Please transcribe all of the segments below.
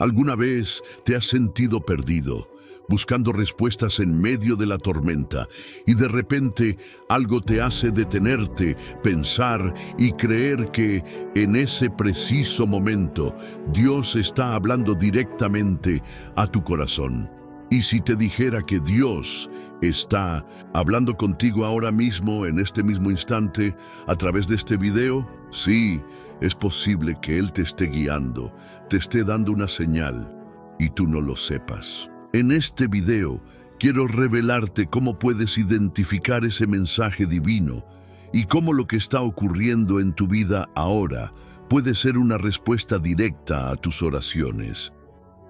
¿Alguna vez te has sentido perdido, buscando respuestas en medio de la tormenta, y de repente algo te hace detenerte, pensar y creer que en ese preciso momento Dios está hablando directamente a tu corazón? Y si te dijera que Dios está hablando contigo ahora mismo, en este mismo instante, a través de este video, sí, es posible que Él te esté guiando, te esté dando una señal y tú no lo sepas. En este video quiero revelarte cómo puedes identificar ese mensaje divino y cómo lo que está ocurriendo en tu vida ahora puede ser una respuesta directa a tus oraciones.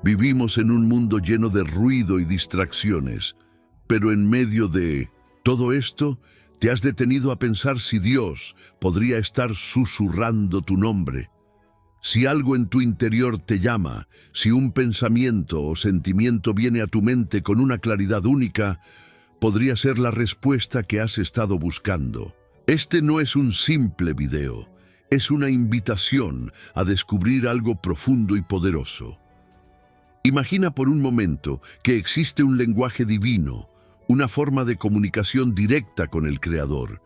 Vivimos en un mundo lleno de ruido y distracciones, pero en medio de todo esto, ¿te has detenido a pensar si Dios podría estar susurrando tu nombre? Si algo en tu interior te llama, si un pensamiento o sentimiento viene a tu mente con una claridad única, podría ser la respuesta que has estado buscando. Este no es un simple video, es una invitación a descubrir algo profundo y poderoso. Imagina por un momento que existe un lenguaje divino, una forma de comunicación directa con el Creador,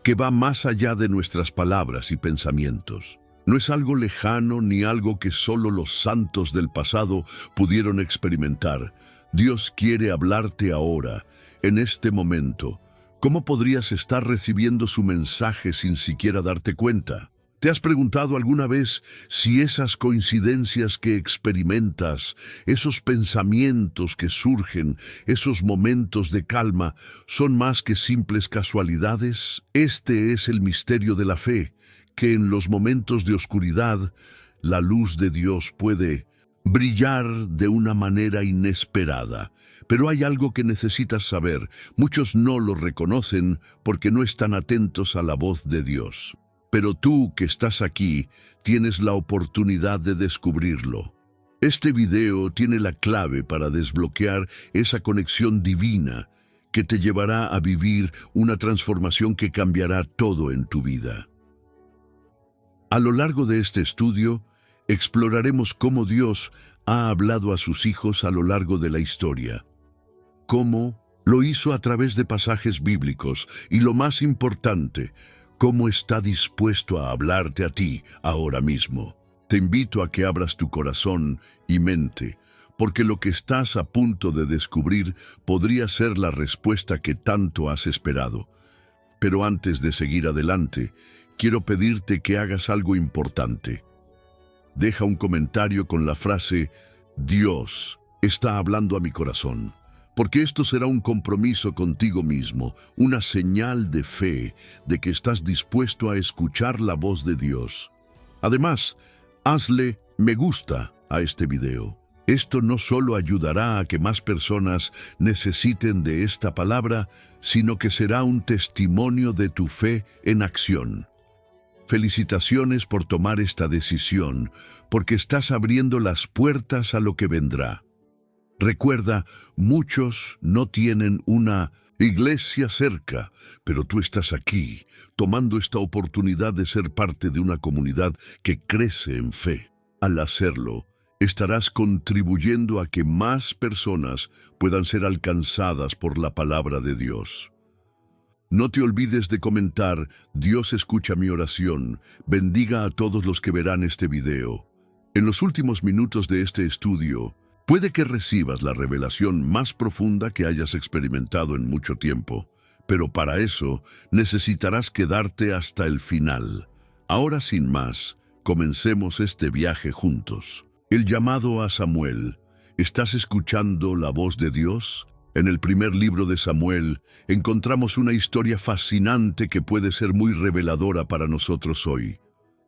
que va más allá de nuestras palabras y pensamientos. No es algo lejano ni algo que solo los santos del pasado pudieron experimentar. Dios quiere hablarte ahora, en este momento. ¿Cómo podrías estar recibiendo su mensaje sin siquiera darte cuenta? ¿Te has preguntado alguna vez si esas coincidencias que experimentas, esos pensamientos que surgen, esos momentos de calma, son más que simples casualidades? Este es el misterio de la fe, que en los momentos de oscuridad, la luz de Dios puede brillar de una manera inesperada. Pero hay algo que necesitas saber. Muchos no lo reconocen porque no están atentos a la voz de Dios. Pero tú que estás aquí, tienes la oportunidad de descubrirlo. Este video tiene la clave para desbloquear esa conexión divina que te llevará a vivir una transformación que cambiará todo en tu vida. A lo largo de este estudio, exploraremos cómo Dios ha hablado a sus hijos a lo largo de la historia. Cómo lo hizo a través de pasajes bíblicos y, lo más importante, cómo está dispuesto a hablarte a ti ahora mismo. Te invito a que abras tu corazón y mente, porque lo que estás a punto de descubrir podría ser la respuesta que tanto has esperado. Pero antes de seguir adelante, quiero pedirte que hagas algo importante. Deja un comentario con la frase «Dios está hablando a mi corazón», porque esto será un compromiso contigo mismo, una señal de fe de que estás dispuesto a escuchar la voz de Dios. Además, hazle me gusta a este video. Esto no solo ayudará a que más personas necesiten de esta palabra, sino que será un testimonio de tu fe en acción. Felicitaciones por tomar esta decisión, porque estás abriendo las puertas a lo que vendrá. Recuerda, muchos no tienen una iglesia cerca, pero tú estás aquí, tomando esta oportunidad de ser parte de una comunidad que crece en fe. Al hacerlo, estarás contribuyendo a que más personas puedan ser alcanzadas por la palabra de Dios. No te olvides de comentar, Dios escucha mi oración, bendiga a todos los que verán este video. En los últimos minutos de este estudio, puede que recibas la revelación más profunda que hayas experimentado en mucho tiempo, pero para eso necesitarás quedarte hasta el final. Ahora, sin más, comencemos este viaje juntos. El llamado a Samuel. ¿Estás escuchando la voz de Dios? En el primer libro de Samuel encontramos una historia fascinante que puede ser muy reveladora para nosotros hoy.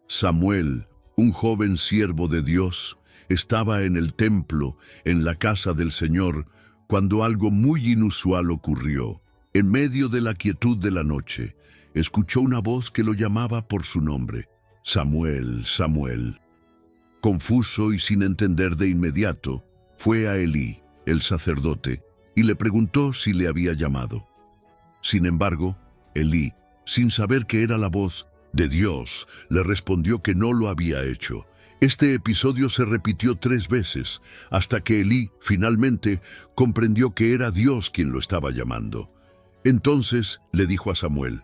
Samuel, un joven siervo de Dios, estaba en el templo, en la casa del Señor, cuando algo muy inusual ocurrió. En medio de la quietud de la noche, escuchó una voz que lo llamaba por su nombre. Samuel, Samuel. Confuso y sin entender de inmediato, fue a Elí, el sacerdote, y le preguntó si le había llamado. Sin embargo, Elí, sin saber que era la voz de Dios, le respondió que no lo había hecho. Este episodio se repitió 3 veces, hasta que Elí finalmente comprendió que era Dios quien lo estaba llamando. Entonces le dijo a Samuel: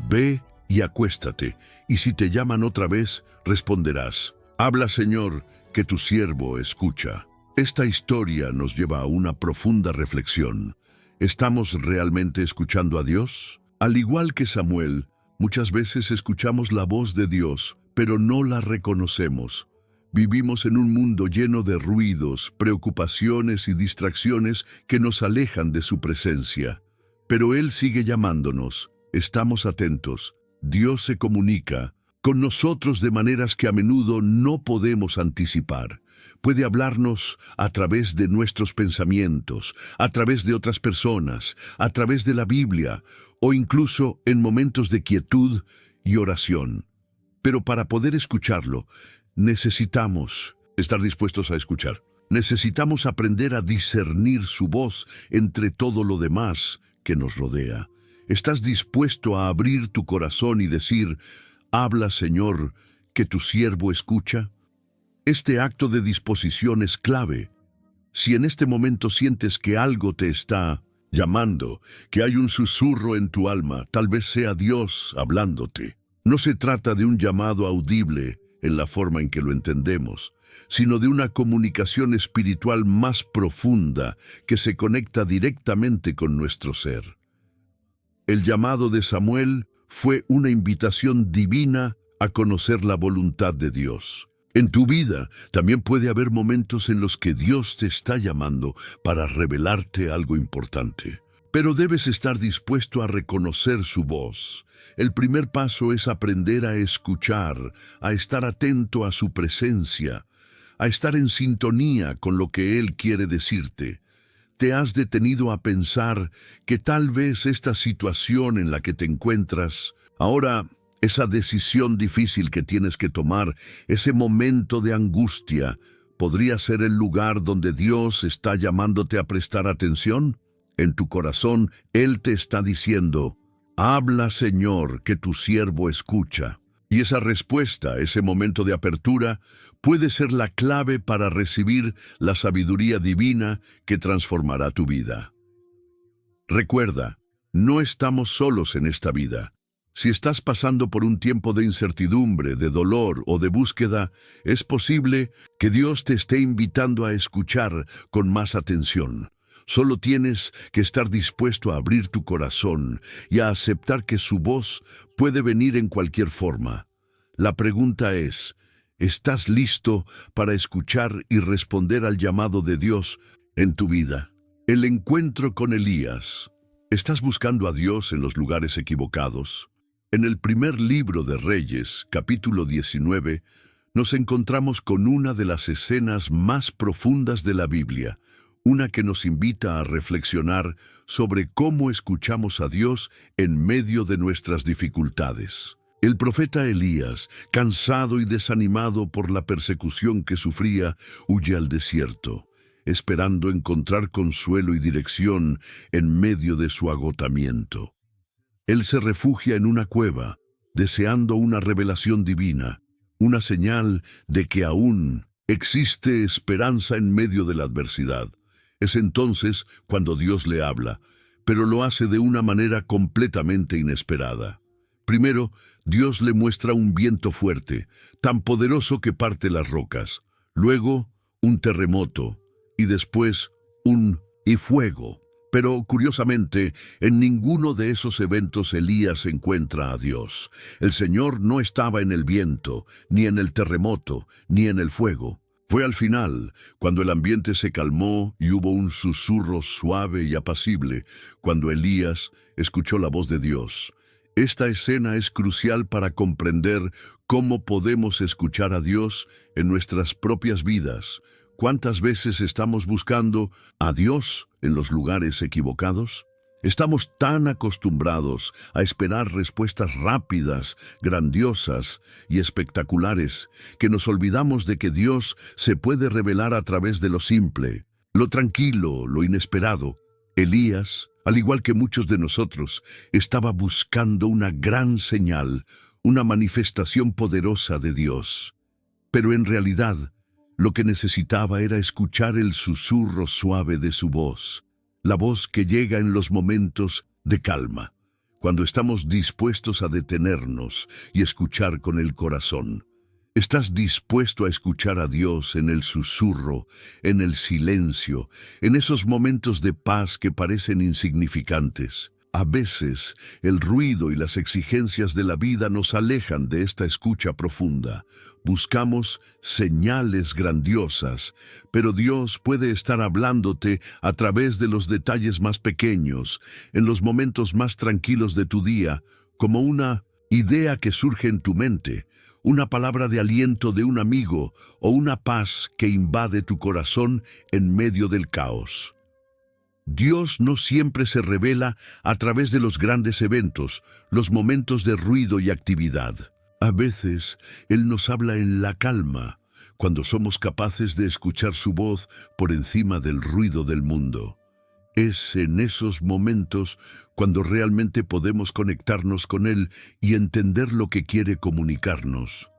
«Ve y acuéstate, y si te llaman otra vez, responderás: Habla, Señor, que tu siervo escucha». Esta historia nos lleva a una profunda reflexión. ¿Estamos realmente escuchando a Dios? Al igual que Samuel, muchas veces escuchamos la voz de Dios, pero no la reconocemos. Vivimos en un mundo lleno de ruidos, preocupaciones y distracciones que nos alejan de su presencia. Pero Él sigue llamándonos. Estamos atentos. Dios se comunica con nosotros de maneras que a menudo no podemos anticipar. Puede hablarnos a través de nuestros pensamientos, a través de otras personas, a través de la Biblia o incluso en momentos de quietud y oración. Pero para poder escucharlo, necesitamos estar dispuestos a escuchar. Necesitamos aprender a discernir su voz entre todo lo demás que nos rodea. ¿Estás dispuesto a abrir tu corazón y decir: «Habla, Señor, que tu siervo escucha»? Este acto de disposición es clave. Si en este momento sientes que algo te está llamando, que hay un susurro en tu alma, tal vez sea Dios hablándote. No se trata de un llamado audible en la forma en que lo entendemos, sino de una comunicación espiritual más profunda que se conecta directamente con nuestro ser. El llamado de Samuel fue una invitación divina a conocer la voluntad de Dios. En tu vida también puede haber momentos en los que Dios te está llamando para revelarte algo importante. Pero debes estar dispuesto a reconocer su voz. El primer paso es aprender a escuchar, a estar atento a su presencia, a estar en sintonía con lo que Él quiere decirte. ¿Te has detenido a pensar que tal vez esta situación en la que te encuentras ahora, esa decisión difícil que tienes que tomar, ese momento de angustia, podría ser el lugar donde Dios está llamándote a prestar atención? En tu corazón, Él te está diciendo: «Habla, Señor, que tu siervo escucha». Y esa respuesta, ese momento de apertura, puede ser la clave para recibir la sabiduría divina que transformará tu vida. Recuerda, no estamos solos en esta vida. Si estás pasando por un tiempo de incertidumbre, de dolor o de búsqueda, es posible que Dios te esté invitando a escuchar con más atención. Solo tienes que estar dispuesto a abrir tu corazón y a aceptar que su voz puede venir en cualquier forma. La pregunta es: ¿estás listo para escuchar y responder al llamado de Dios en tu vida? El encuentro con Elías. ¿Estás buscando a Dios en los lugares equivocados? En el primer libro de Reyes, capítulo 19, nos encontramos con una de las escenas más profundas de la Biblia, una que nos invita a reflexionar sobre cómo escuchamos a Dios en medio de nuestras dificultades. El profeta Elías, cansado y desanimado por la persecución que sufría, huye al desierto, esperando encontrar consuelo y dirección en medio de su agotamiento. Él se refugia en una cueva, deseando una revelación divina, una señal de que aún existe esperanza en medio de la adversidad. Es entonces cuando Dios le habla, pero lo hace de una manera completamente inesperada. Primero, Dios le muestra un viento fuerte, tan poderoso que parte las rocas. Luego, un terremoto, y después, y fuego. Pero, curiosamente, en ninguno de esos eventos Elías encuentra a Dios. El Señor no estaba en el viento, ni en el terremoto, ni en el fuego. Fue al final, cuando el ambiente se calmó y hubo un susurro suave y apacible, cuando Elías escuchó la voz de Dios. Esta escena es crucial para comprender cómo podemos escuchar a Dios en nuestras propias vidas. ¿Cuántas veces estamos buscando a Dios en los lugares equivocados? Estamos tan acostumbrados a esperar respuestas rápidas, grandiosas y espectaculares que nos olvidamos de que Dios se puede revelar a través de lo simple, lo tranquilo, lo inesperado. Elías, al igual que muchos de nosotros, estaba buscando una gran señal, una manifestación poderosa de Dios. pero en realidad lo que necesitaba era escuchar el susurro suave de su voz, la voz que llega en los momentos de calma, cuando estamos dispuestos a detenernos y escuchar con el corazón. ¿Estás dispuesto a escuchar a Dios en el susurro, en el silencio, en esos momentos de paz que parecen insignificantes? A veces, el ruido y las exigencias de la vida nos alejan de esta escucha profunda. Buscamos señales grandiosas, pero Dios puede estar hablándote a través de los detalles más pequeños, en los momentos más tranquilos de tu día, como una idea que surge en tu mente, una palabra de aliento de un amigo o una paz que invade tu corazón en medio del caos. Dios no siempre se revela a través de los grandes eventos, los momentos de ruido y actividad. A veces, Él nos habla en la calma, cuando somos capaces de escuchar su voz por encima del ruido del mundo. Es en esos momentos cuando realmente podemos conectarnos con Él y entender lo que quiere comunicarnos.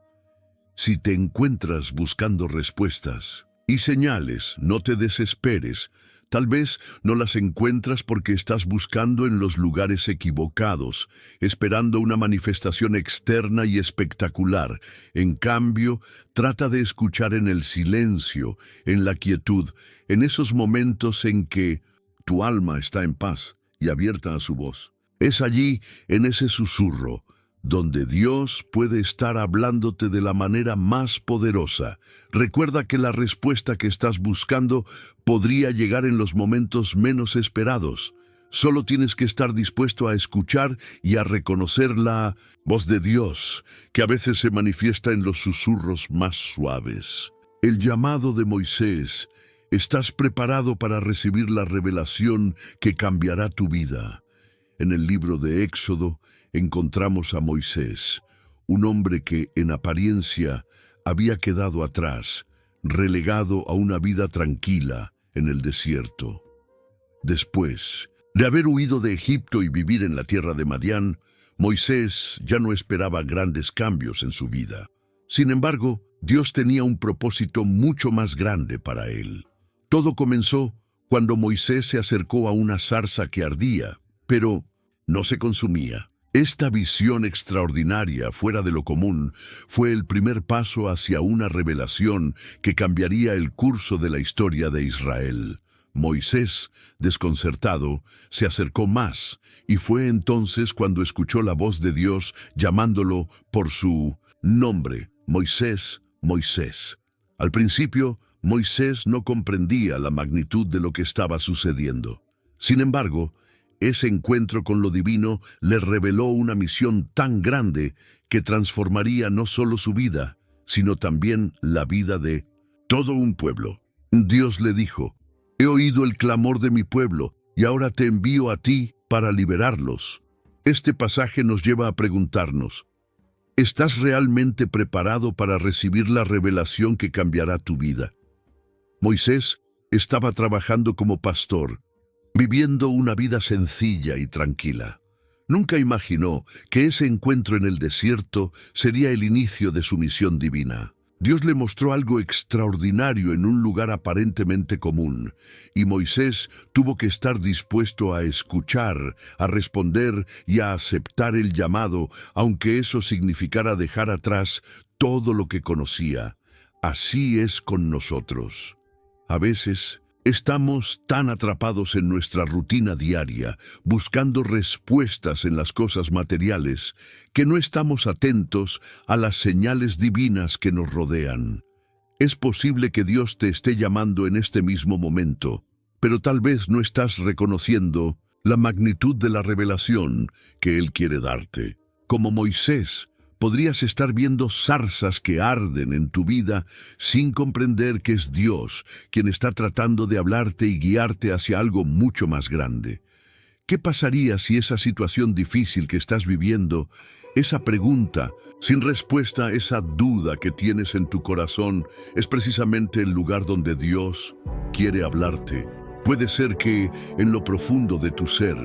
Si te encuentras buscando respuestas y señales, no te desesperes. Tal vez no las encuentras porque estás buscando en los lugares equivocados, esperando una manifestación externa y espectacular. En cambio, trata de escuchar en el silencio, en la quietud, en esos momentos en que tu alma está en paz y abierta a su voz. Es allí, en ese susurro, donde Dios puede estar hablándote de la manera más poderosa. Recuerda que la respuesta que estás buscando podría llegar en los momentos menos esperados. Solo tienes que estar dispuesto a escuchar y a reconocer la voz de Dios, que a veces se manifiesta en los susurros más suaves. El llamado de Moisés. ¿Estás preparado para recibir la revelación que cambiará tu vida? En el libro de Éxodo encontramos a Moisés, un hombre que en apariencia había quedado atrás, relegado a una vida tranquila en el desierto. Después de haber huido de Egipto y vivir en la tierra de Madián, Moisés ya no esperaba grandes cambios en su vida. Sin embargo, Dios tenía un propósito mucho más grande para él. Todo comenzó cuando Moisés se acercó a una zarza que ardía, pero no se consumía. Esta visión extraordinaria, fuera de lo común, fue el primer paso hacia una revelación que cambiaría el curso de la historia de Israel. Moisés, desconcertado, se acercó más, y fue entonces cuando escuchó la voz de Dios llamándolo por su nombre: Moisés, Moisés. Al principio, Moisés no comprendía la magnitud de lo que estaba sucediendo. Sin embargo, ese encuentro con lo divino le reveló una misión tan grande que transformaría no solo su vida, sino también la vida de todo un pueblo. Dios le dijo: «He oído el clamor de mi pueblo, y ahora te envío a ti para liberarlos». Este pasaje nos lleva a preguntarnos: ¿estás realmente preparado para recibir la revelación que cambiará tu vida? Moisés estaba trabajando como pastor, viviendo una vida sencilla y tranquila. Nunca imaginó que ese encuentro en el desierto sería el inicio de su misión divina. Dios le mostró algo extraordinario en un lugar aparentemente común, y Moisés tuvo que estar dispuesto a escuchar, a responder y a aceptar el llamado, aunque eso significara dejar atrás todo lo que conocía. Así es con nosotros. A veces estamos tan atrapados en nuestra rutina diaria, buscando respuestas en las cosas materiales, que no estamos atentos a las señales divinas que nos rodean. Es posible que Dios te esté llamando en este mismo momento, pero tal vez no estás reconociendo la magnitud de la revelación que Él quiere darte. Como Moisés, podrías estar viendo zarzas que arden en tu vida sin comprender que es Dios quien está tratando de hablarte y guiarte hacia algo mucho más grande. ¿Qué pasaría si esa situación difícil que estás viviendo, esa pregunta sin respuesta, esa duda que tienes en tu corazón, es precisamente el lugar donde Dios quiere hablarte? Puede ser que, en lo profundo de tu ser,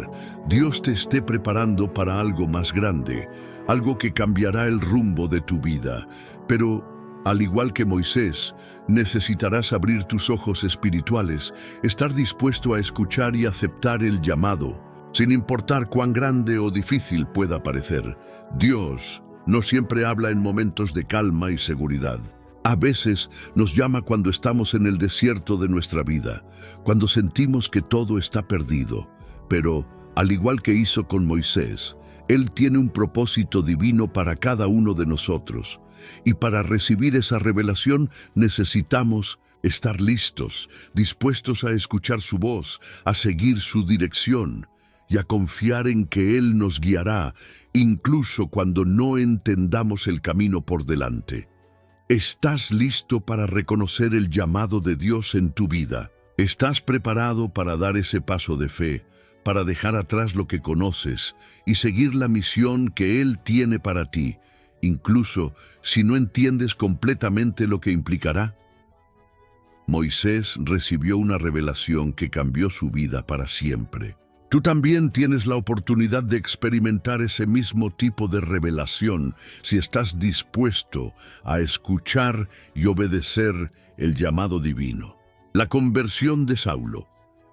Dios te esté preparando para algo más grande, algo que cambiará el rumbo de tu vida. Pero Al igual que Moisés, necesitarás abrir tus ojos espirituales, estar dispuesto a escuchar y aceptar el llamado, sin importar cuán grande o difícil pueda parecer. Dios no siempre habla en momentos de calma y seguridad. A veces nos llama cuando estamos en el desierto de nuestra vida, cuando sentimos que todo está perdido. Pero, al igual que hizo con Moisés, Él tiene un propósito divino para cada uno de nosotros. Y para recibir esa revelación necesitamos estar listos, dispuestos a escuchar su voz, a seguir su dirección y a confiar en que Él nos guiará, incluso cuando no entendamos el camino por delante. ¿Estás listo para reconocer el llamado de Dios en tu vida? ¿Estás preparado para dar ese paso de fe, para dejar atrás lo que conoces y seguir la misión que Él tiene para ti, incluso si no entiendes completamente lo que implicará? Moisés recibió una revelación que cambió su vida para siempre. Tú también tienes la oportunidad de experimentar ese mismo tipo de revelación si estás dispuesto a escuchar y obedecer el llamado divino. La conversión de Saulo.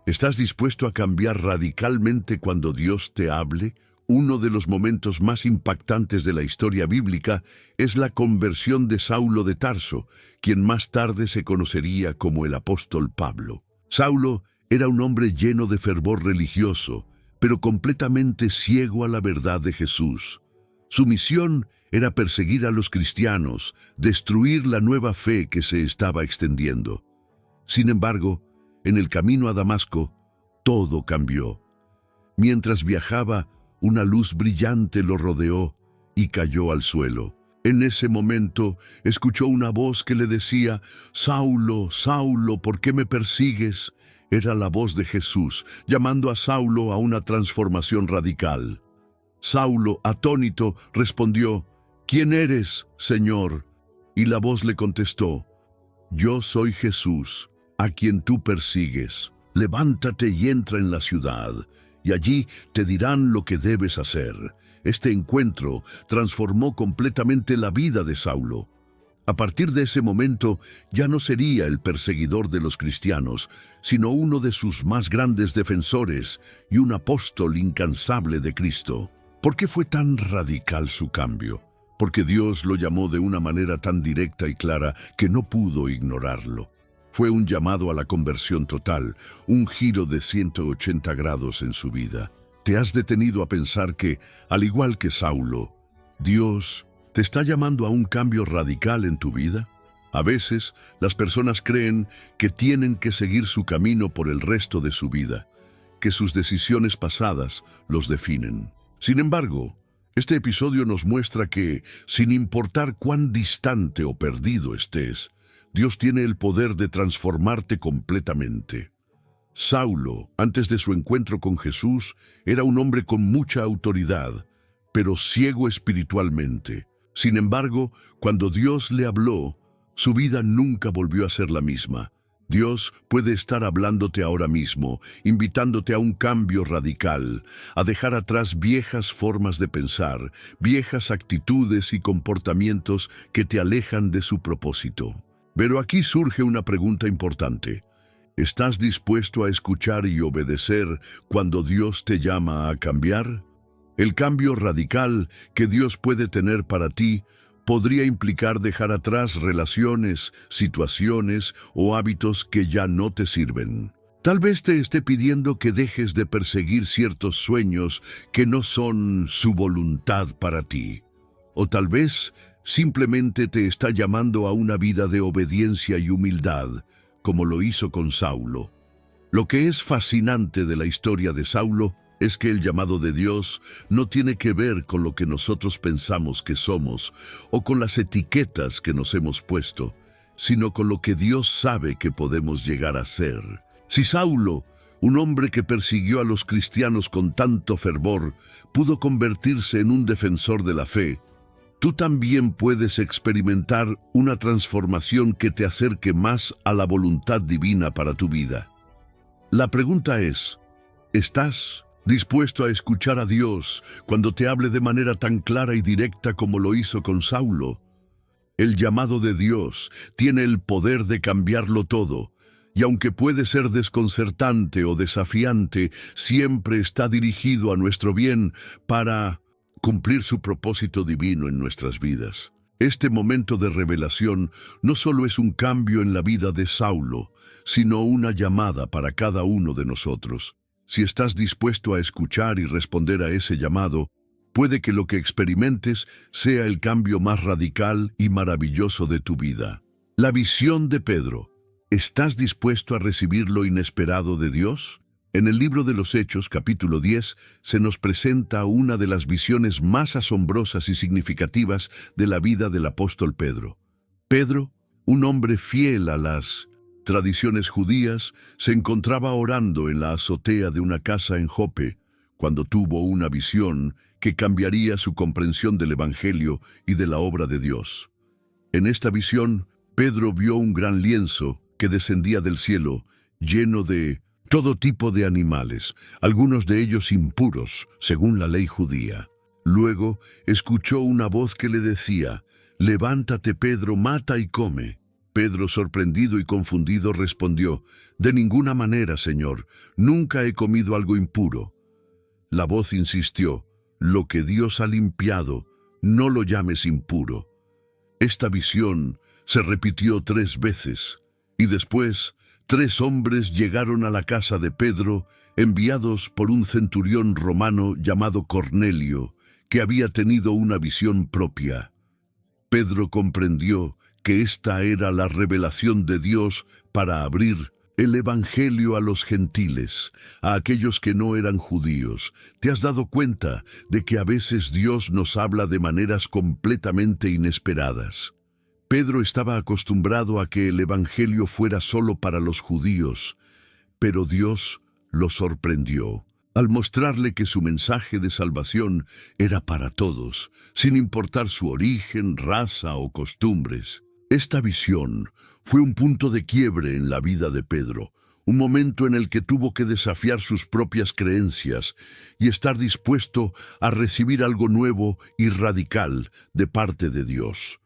¿Estás dispuesto a cambiar radicalmente cuando Dios te hable? Uno de los momentos más impactantes de la historia bíblica es la conversión de Saulo de Tarso, quien más tarde se conocería como el apóstol Pablo. Saulo era un hombre lleno de fervor religioso, pero completamente ciego a la verdad de Jesús. Su misión era perseguir a los cristianos, destruir la nueva fe que se estaba extendiendo. Sin embargo, en el camino a Damasco, todo cambió. Mientras viajaba, una luz brillante lo rodeó y cayó al suelo. En ese momento, escuchó una voz que le decía: «Saulo, Saulo, ¿por qué me persigues?». Era la voz de Jesús, llamando a Saulo a una transformación radical. Saulo, atónito, respondió: «¿Quién eres, Señor?». Y la voz le contestó: «Yo soy Jesús, a quien tú persigues. Levántate y entra en la ciudad, y allí te dirán lo que debes hacer». Este encuentro transformó completamente la vida de Saulo. A partir de ese momento, ya no sería el perseguidor de los cristianos, sino uno de sus más grandes defensores y un apóstol incansable de Cristo. ¿Por qué fue tan radical su cambio? Porque Dios lo llamó de una manera tan directa y clara que no pudo ignorarlo. Fue un llamado a la conversión total, un giro de 180 grados en su vida. ¿Te has detenido a pensar que, al igual que Saulo, Dios te está llamando a un cambio radical en tu vida? A veces, las personas creen que tienen que seguir su camino por el resto de su vida, que sus decisiones pasadas los definen. Sin embargo, este episodio nos muestra que, sin importar cuán distante o perdido estés, Dios tiene el poder de transformarte completamente. Saulo, antes de su encuentro con Jesús, era un hombre con mucha autoridad, pero ciego espiritualmente. Sin embargo, cuando Dios le habló, su vida nunca volvió a ser la misma. Dios puede estar hablándote ahora mismo, invitándote a un cambio radical, a dejar atrás viejas formas de pensar, viejas actitudes y comportamientos que te alejan de su propósito. Pero aquí surge una pregunta importante. ¿Estás dispuesto a escuchar y obedecer cuando Dios te llama a cambiar? El cambio radical que Dios puede tener para ti podría implicar dejar atrás relaciones, situaciones o hábitos que ya no te sirven. Tal vez te esté pidiendo que dejes de perseguir ciertos sueños que no son su voluntad para ti. O tal vez simplemente te está llamando a una vida de obediencia y humildad, como lo hizo con Saulo. Lo que es fascinante de la historia de Saulo es que el llamado de Dios no tiene que ver con lo que nosotros pensamos que somos o con las etiquetas que nos hemos puesto, sino con lo que Dios sabe que podemos llegar a ser. Si Saulo, un hombre que persiguió a los cristianos con tanto fervor, pudo convertirse en un defensor de la fe, tú también puedes experimentar una transformación que te acerque más a la voluntad divina para tu vida. La pregunta es, ¿estás dispuesto a escuchar a Dios cuando te hable de manera tan clara y directa como lo hizo con Saulo? El llamado de Dios tiene el poder de cambiarlo todo, y aunque puede ser desconcertante o desafiante, siempre está dirigido a nuestro bien para cumplir su propósito divino en nuestras vidas. Este momento de revelación no solo es un cambio en la vida de Saulo, sino una llamada para cada uno de nosotros. Si estás dispuesto a escuchar y responder a ese llamado, puede que lo que experimentes sea el cambio más radical y maravilloso de tu vida. La visión de Pedro. ¿Estás dispuesto a recibir lo inesperado de Dios? En el libro de los Hechos, capítulo 10, se nos presenta una de las visiones más asombrosas y significativas de la vida del apóstol Pedro. Pedro, un hombre fiel a las tradiciones judías, se encontraba orando en la azotea de una casa en Jope, cuando tuvo una visión que cambiaría su comprensión del Evangelio y de la obra de Dios. En esta visión, Pedro vio un gran lienzo que descendía del cielo, lleno de todo tipo de animales, algunos de ellos impuros, según la ley judía. Luego escuchó una voz que le decía: «Levántate, Pedro, mata y come». Pedro, sorprendido y confundido, respondió: «De ninguna manera, Señor, nunca he comido algo impuro». La voz insistió: «Lo que Dios ha limpiado, no lo llames impuro». Esta visión se repitió 3 veces, y después 3 hombres llegaron a la casa de Pedro, enviados por un centurión romano llamado Cornelio, que había tenido una visión propia. Pedro comprendió que esta era la revelación de Dios para abrir el Evangelio a los gentiles, a aquellos que no eran judíos. ¿Te has dado cuenta de que a veces Dios nos habla de maneras completamente inesperadas? Pedro estaba acostumbrado a que el Evangelio fuera solo para los judíos, pero Dios lo sorprendió al mostrarle que su mensaje de salvación era para todos, sin importar su origen, raza o costumbres. Esta visión fue un punto de quiebre en la vida de Pedro, un momento en el que tuvo que desafiar sus propias creencias y estar dispuesto a recibir algo nuevo y radical de parte de Dios.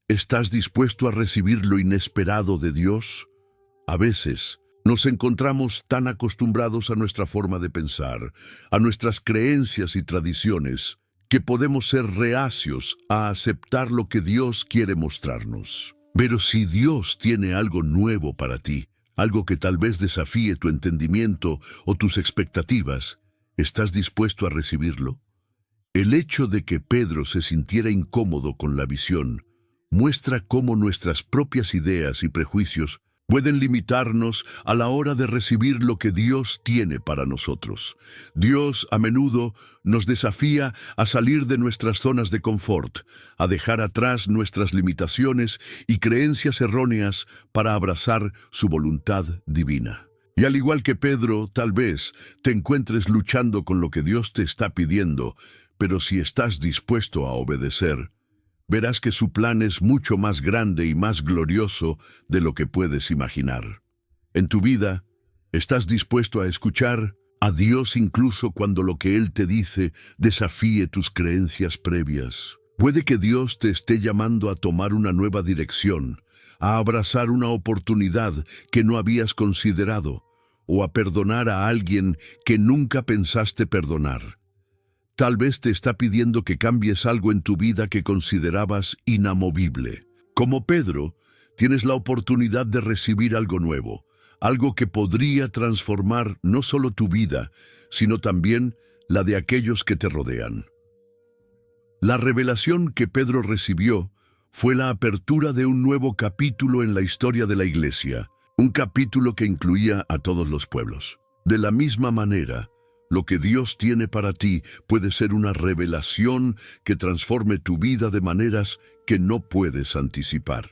¿Estás dispuesto a recibir lo inesperado de Dios? A veces nos encontramos tan acostumbrados a nuestra forma de pensar, a nuestras creencias y tradiciones, que podemos ser reacios a aceptar lo que Dios quiere mostrarnos. Pero si Dios tiene algo nuevo para ti, algo que tal vez desafíe tu entendimiento o tus expectativas, ¿estás dispuesto a recibirlo? El hecho de que Pedro se sintiera incómodo con la visión muestra cómo nuestras propias ideas y prejuicios pueden limitarnos a la hora de recibir lo que Dios tiene para nosotros. Dios a menudo nos desafía a salir de nuestras zonas de confort, a dejar atrás nuestras limitaciones y creencias erróneas para abrazar su voluntad divina. Y al igual que Pedro, tal vez te encuentres luchando con lo que Dios te está pidiendo, pero si estás dispuesto a obedecer, verás que su plan es mucho más grande y más glorioso de lo que puedes imaginar. En tu vida, ¿estás dispuesto a escuchar a Dios incluso cuando lo que Él te dice desafíe tus creencias previas? Puede que Dios te esté llamando a tomar una nueva dirección, a abrazar una oportunidad que no habías considerado, o a perdonar a alguien que nunca pensaste perdonar. Tal vez te está pidiendo que cambies algo en tu vida que considerabas inamovible. Como Pedro, tienes la oportunidad de recibir algo nuevo, algo que podría transformar no solo tu vida, sino también la de aquellos que te rodean. La revelación que Pedro recibió fue la apertura de un nuevo capítulo en la historia de la Iglesia, un capítulo que incluía a todos los pueblos. De la misma manera, lo que Dios tiene para ti puede ser una revelación que transforme tu vida de maneras que no puedes anticipar.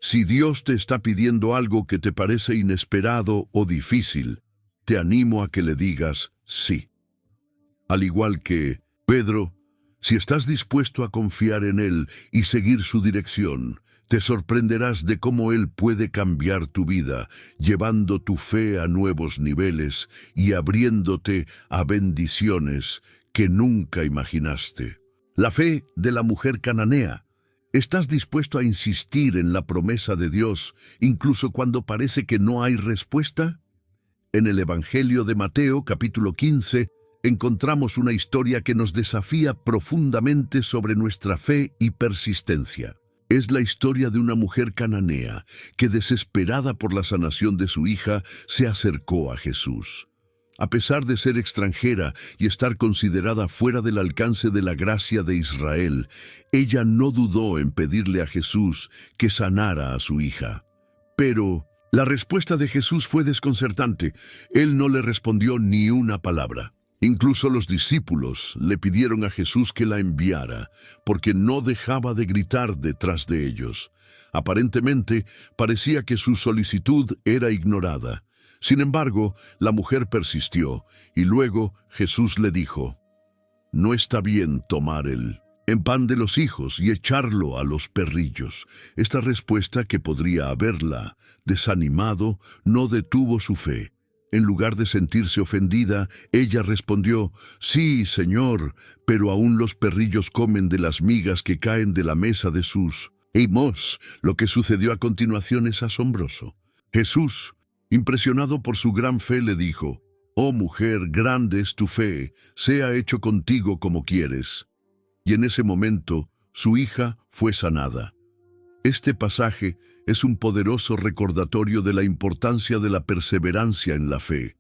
Si Dios te está pidiendo algo que te parece inesperado o difícil, te animo a que le digas sí. Al igual que Pedro, si estás dispuesto a confiar en Él y seguir su dirección, te sorprenderás de cómo Él puede cambiar tu vida, llevando tu fe a nuevos niveles y abriéndote a bendiciones que nunca imaginaste. La fe de la mujer cananea ¿Estás dispuesto a insistir en la promesa de Dios, incluso cuando parece que no hay respuesta? En el Evangelio de Mateo, capítulo 15, encontramos una historia que nos desafía profundamente sobre nuestra fe y persistencia. Es la historia de una mujer cananea que, desesperada por la sanación de su hija, se acercó a Jesús. A pesar de ser extranjera y estar considerada fuera del alcance de la gracia de Israel, ella no dudó en pedirle a Jesús que sanara a su hija. Pero la respuesta de Jesús fue desconcertante. Él no le respondió ni una palabra. Incluso los discípulos le pidieron a Jesús que la enviara, porque no dejaba de gritar detrás de ellos. Aparentemente, parecía que su solicitud era ignorada. Sin embargo, la mujer persistió, y luego Jesús le dijo: «No está bien tomar el pan de los hijos y echarlo a los perrillos». Esta respuesta, que podría haberla desanimado, no detuvo su fe. En lugar de sentirse ofendida, ella respondió: «Sí, Señor, pero aún los perrillos comen de las migas que caen de la mesa de sus amos». Lo que sucedió a continuación es asombroso. Jesús, impresionado por su gran fe, le dijo: «Oh mujer, grande es tu fe, sea hecho contigo como quieres». Y en ese momento, su hija fue sanada. Este pasaje es un poderoso recordatorio de la importancia de la perseverancia en la fe.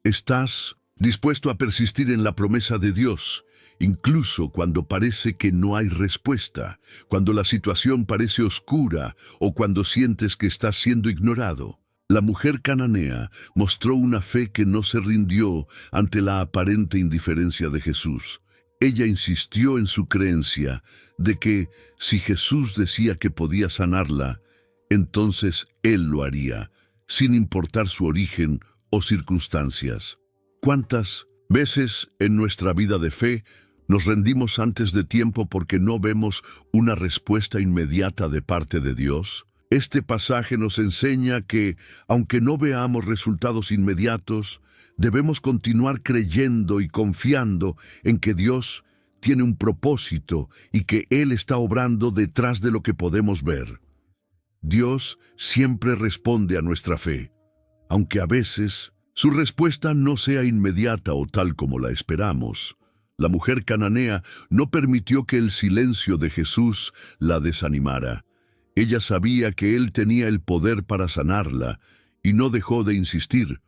¿Estás dispuesto a persistir en la promesa de Dios, incluso cuando parece que no hay respuesta, cuando la situación parece oscura o cuando sientes que estás siendo ignorado? La mujer cananea mostró una fe que no se rindió ante la aparente indiferencia de Jesús. Ella insistió en su creencia de que si Jesús decía que podía sanarla, entonces Él lo haría, sin importar su origen o circunstancias. ¿Cuántas veces en nuestra vida de fe nos rendimos antes de tiempo porque no vemos una respuesta inmediata de parte de Dios? Este pasaje nos enseña que, aunque no veamos resultados inmediatos, debemos continuar creyendo y confiando en que Dios tiene un propósito y que Él está obrando detrás de lo que podemos ver. Dios siempre responde a nuestra fe, aunque a veces su respuesta no sea inmediata o tal como la esperamos. La mujer cananea no permitió que el silencio de Jesús la desanimara. Ella sabía que Él tenía el poder para sanarla y no dejó de insistir.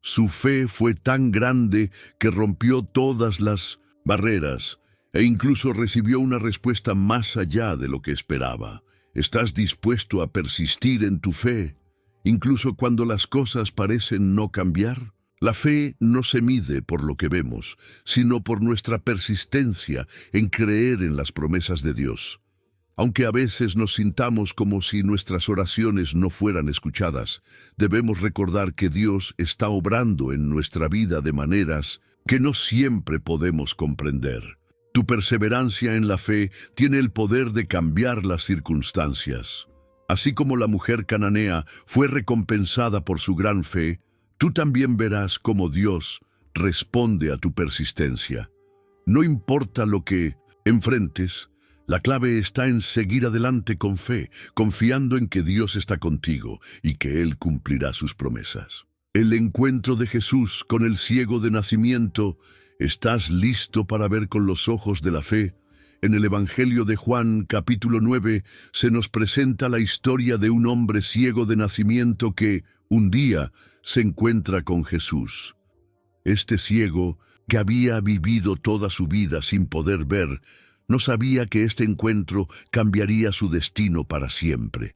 Su fe fue tan grande que rompió todas las barreras e incluso recibió una respuesta más allá de lo que esperaba. ¿Estás dispuesto a persistir en tu fe, incluso cuando las cosas parecen no cambiar? La fe no se mide por lo que vemos, sino por nuestra persistencia en creer en las promesas de Dios. Aunque a veces nos sintamos como si nuestras oraciones no fueran escuchadas, debemos recordar que Dios está obrando en nuestra vida de maneras que no siempre podemos comprender. Tu perseverancia en la fe tiene el poder de cambiar las circunstancias. Así como la mujer cananea fue recompensada por su gran fe, tú también verás cómo Dios responde a tu persistencia. No importa lo que enfrentes, la clave está en seguir adelante con fe, confiando en que Dios está contigo y que Él cumplirá sus promesas. El encuentro de Jesús con el ciego de nacimiento. ¿Estás listo para ver con los ojos de la fe? En el Evangelio de Juan, capítulo 9, se nos presenta la historia de un hombre ciego de nacimiento que, un día, se encuentra con Jesús. Este ciego, que había vivido toda su vida sin poder ver, no sabía que este encuentro cambiaría su destino para siempre.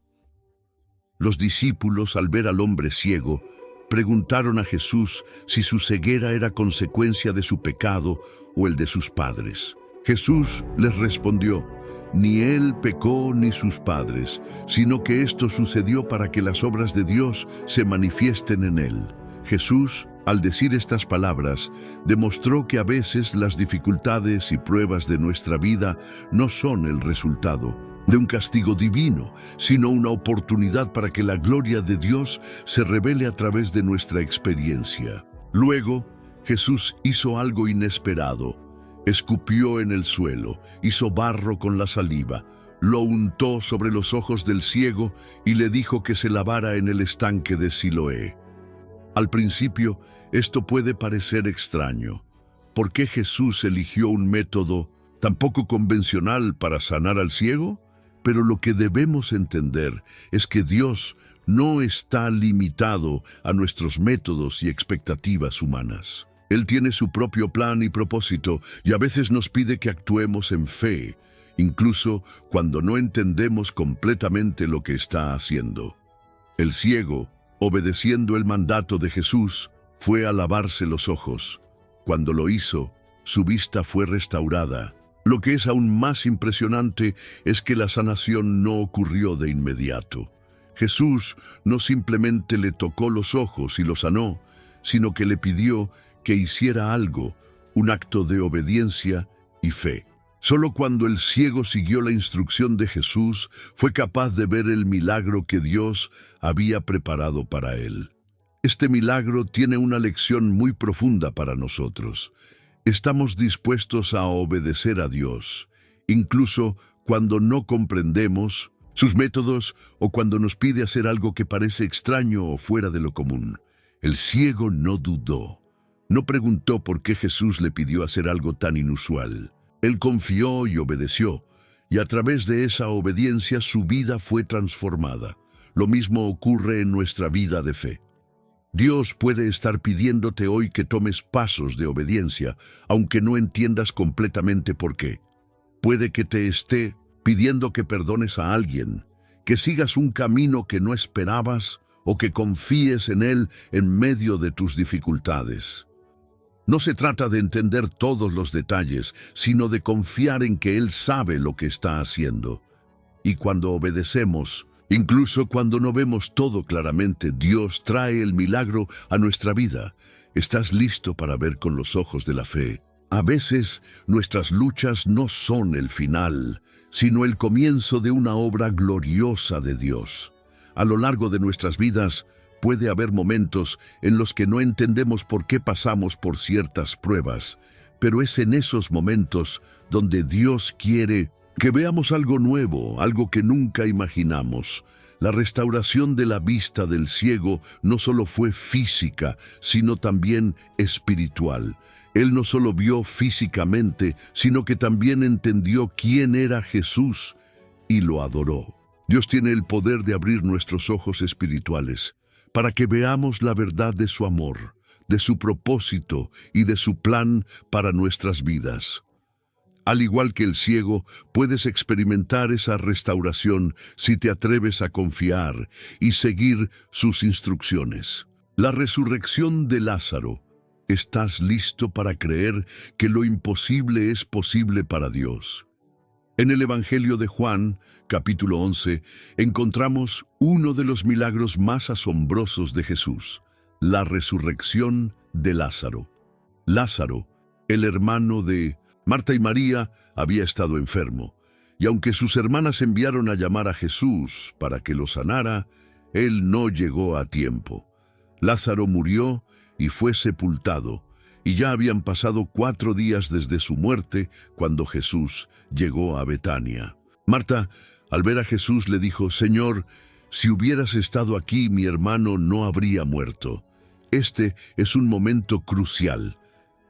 Los discípulos, al ver al hombre ciego, preguntaron a Jesús si su ceguera era consecuencia de su pecado o el de sus padres. Jesús les respondió: «Ni él pecó ni sus padres, sino que esto sucedió para que las obras de Dios se manifiesten en él». Jesús, al decir estas palabras, demostró que a veces las dificultades y pruebas de nuestra vida no son el resultado de un castigo divino, sino una oportunidad para que la gloria de Dios se revele a través de nuestra experiencia. Luego, Jesús hizo algo inesperado. Escupió en el suelo, hizo barro con la saliva, lo untó sobre los ojos del ciego y le dijo que se lavara en el estanque de Siloé. Al principio, esto puede parecer extraño. ¿Por qué Jesús eligió un método tan poco convencional para sanar al ciego? Pero lo que debemos entender es que Dios no está limitado a nuestros métodos y expectativas humanas. Él tiene su propio plan y propósito y a veces nos pide que actuemos en fe, incluso cuando no entendemos completamente lo que está haciendo. El ciego, obedeciendo el mandato de Jesús, fue a lavarse los ojos. Cuando lo hizo, su vista fue restaurada. Lo que es aún más impresionante es que la sanación no ocurrió de inmediato. Jesús no simplemente le tocó los ojos y lo sanó, sino que le pidió que hiciera algo, un acto de obediencia y fe. Solo cuando el ciego siguió la instrucción de Jesús fue capaz de ver el milagro que Dios había preparado para él. Este milagro tiene una lección muy profunda para nosotros. Estamos dispuestos a obedecer a Dios, incluso cuando no comprendemos sus métodos o cuando nos pide hacer algo que parece extraño o fuera de lo común. El ciego no dudó. No preguntó por qué Jesús le pidió hacer algo tan inusual. Él confió y obedeció, y a través de esa obediencia su vida fue transformada. Lo mismo ocurre en nuestra vida de fe. Dios puede estar pidiéndote hoy que tomes pasos de obediencia, aunque no entiendas completamente por qué. Puede que te esté pidiendo que perdones a alguien, que sigas un camino que no esperabas o que confíes en Él en medio de tus dificultades. No se trata de entender todos los detalles, sino de confiar en que Él sabe lo que está haciendo. Y cuando obedecemos, incluso cuando no vemos todo claramente, Dios trae el milagro a nuestra vida. ¿Estás listo para ver con los ojos de la fe? A veces, nuestras luchas no son el final, sino el comienzo de una obra gloriosa de Dios. A lo largo de nuestras vidas, puede haber momentos en los que no entendemos por qué pasamos por ciertas pruebas, pero es en esos momentos donde Dios quiere que veamos algo nuevo, algo que nunca imaginamos. La restauración de la vista del ciego no solo fue física, sino también espiritual. Él no solo vio físicamente, sino que también entendió quién era Jesús y lo adoró. Dios tiene el poder de abrir nuestros ojos espirituales para que veamos la verdad de su amor, de su propósito y de su plan para nuestras vidas. Al igual que el ciego, puedes experimentar esa restauración si te atreves a confiar y seguir sus instrucciones. La resurrección de Lázaro. ¿Estás listo para creer que lo imposible es posible para Dios? En el Evangelio de Juan, capítulo 11, encontramos uno de los milagros más asombrosos de Jesús, la resurrección de Lázaro. Lázaro, el hermano de Marta y María, había estado enfermo, y aunque sus hermanas enviaron a llamar a Jesús para que lo sanara, él no llegó a tiempo. Lázaro murió y fue sepultado, y ya habían pasado 4 días desde su muerte cuando Jesús llegó a Betania. Marta, al ver a Jesús, le dijo: «Señor, si hubieras estado aquí, mi hermano no habría muerto». Este es un momento crucial.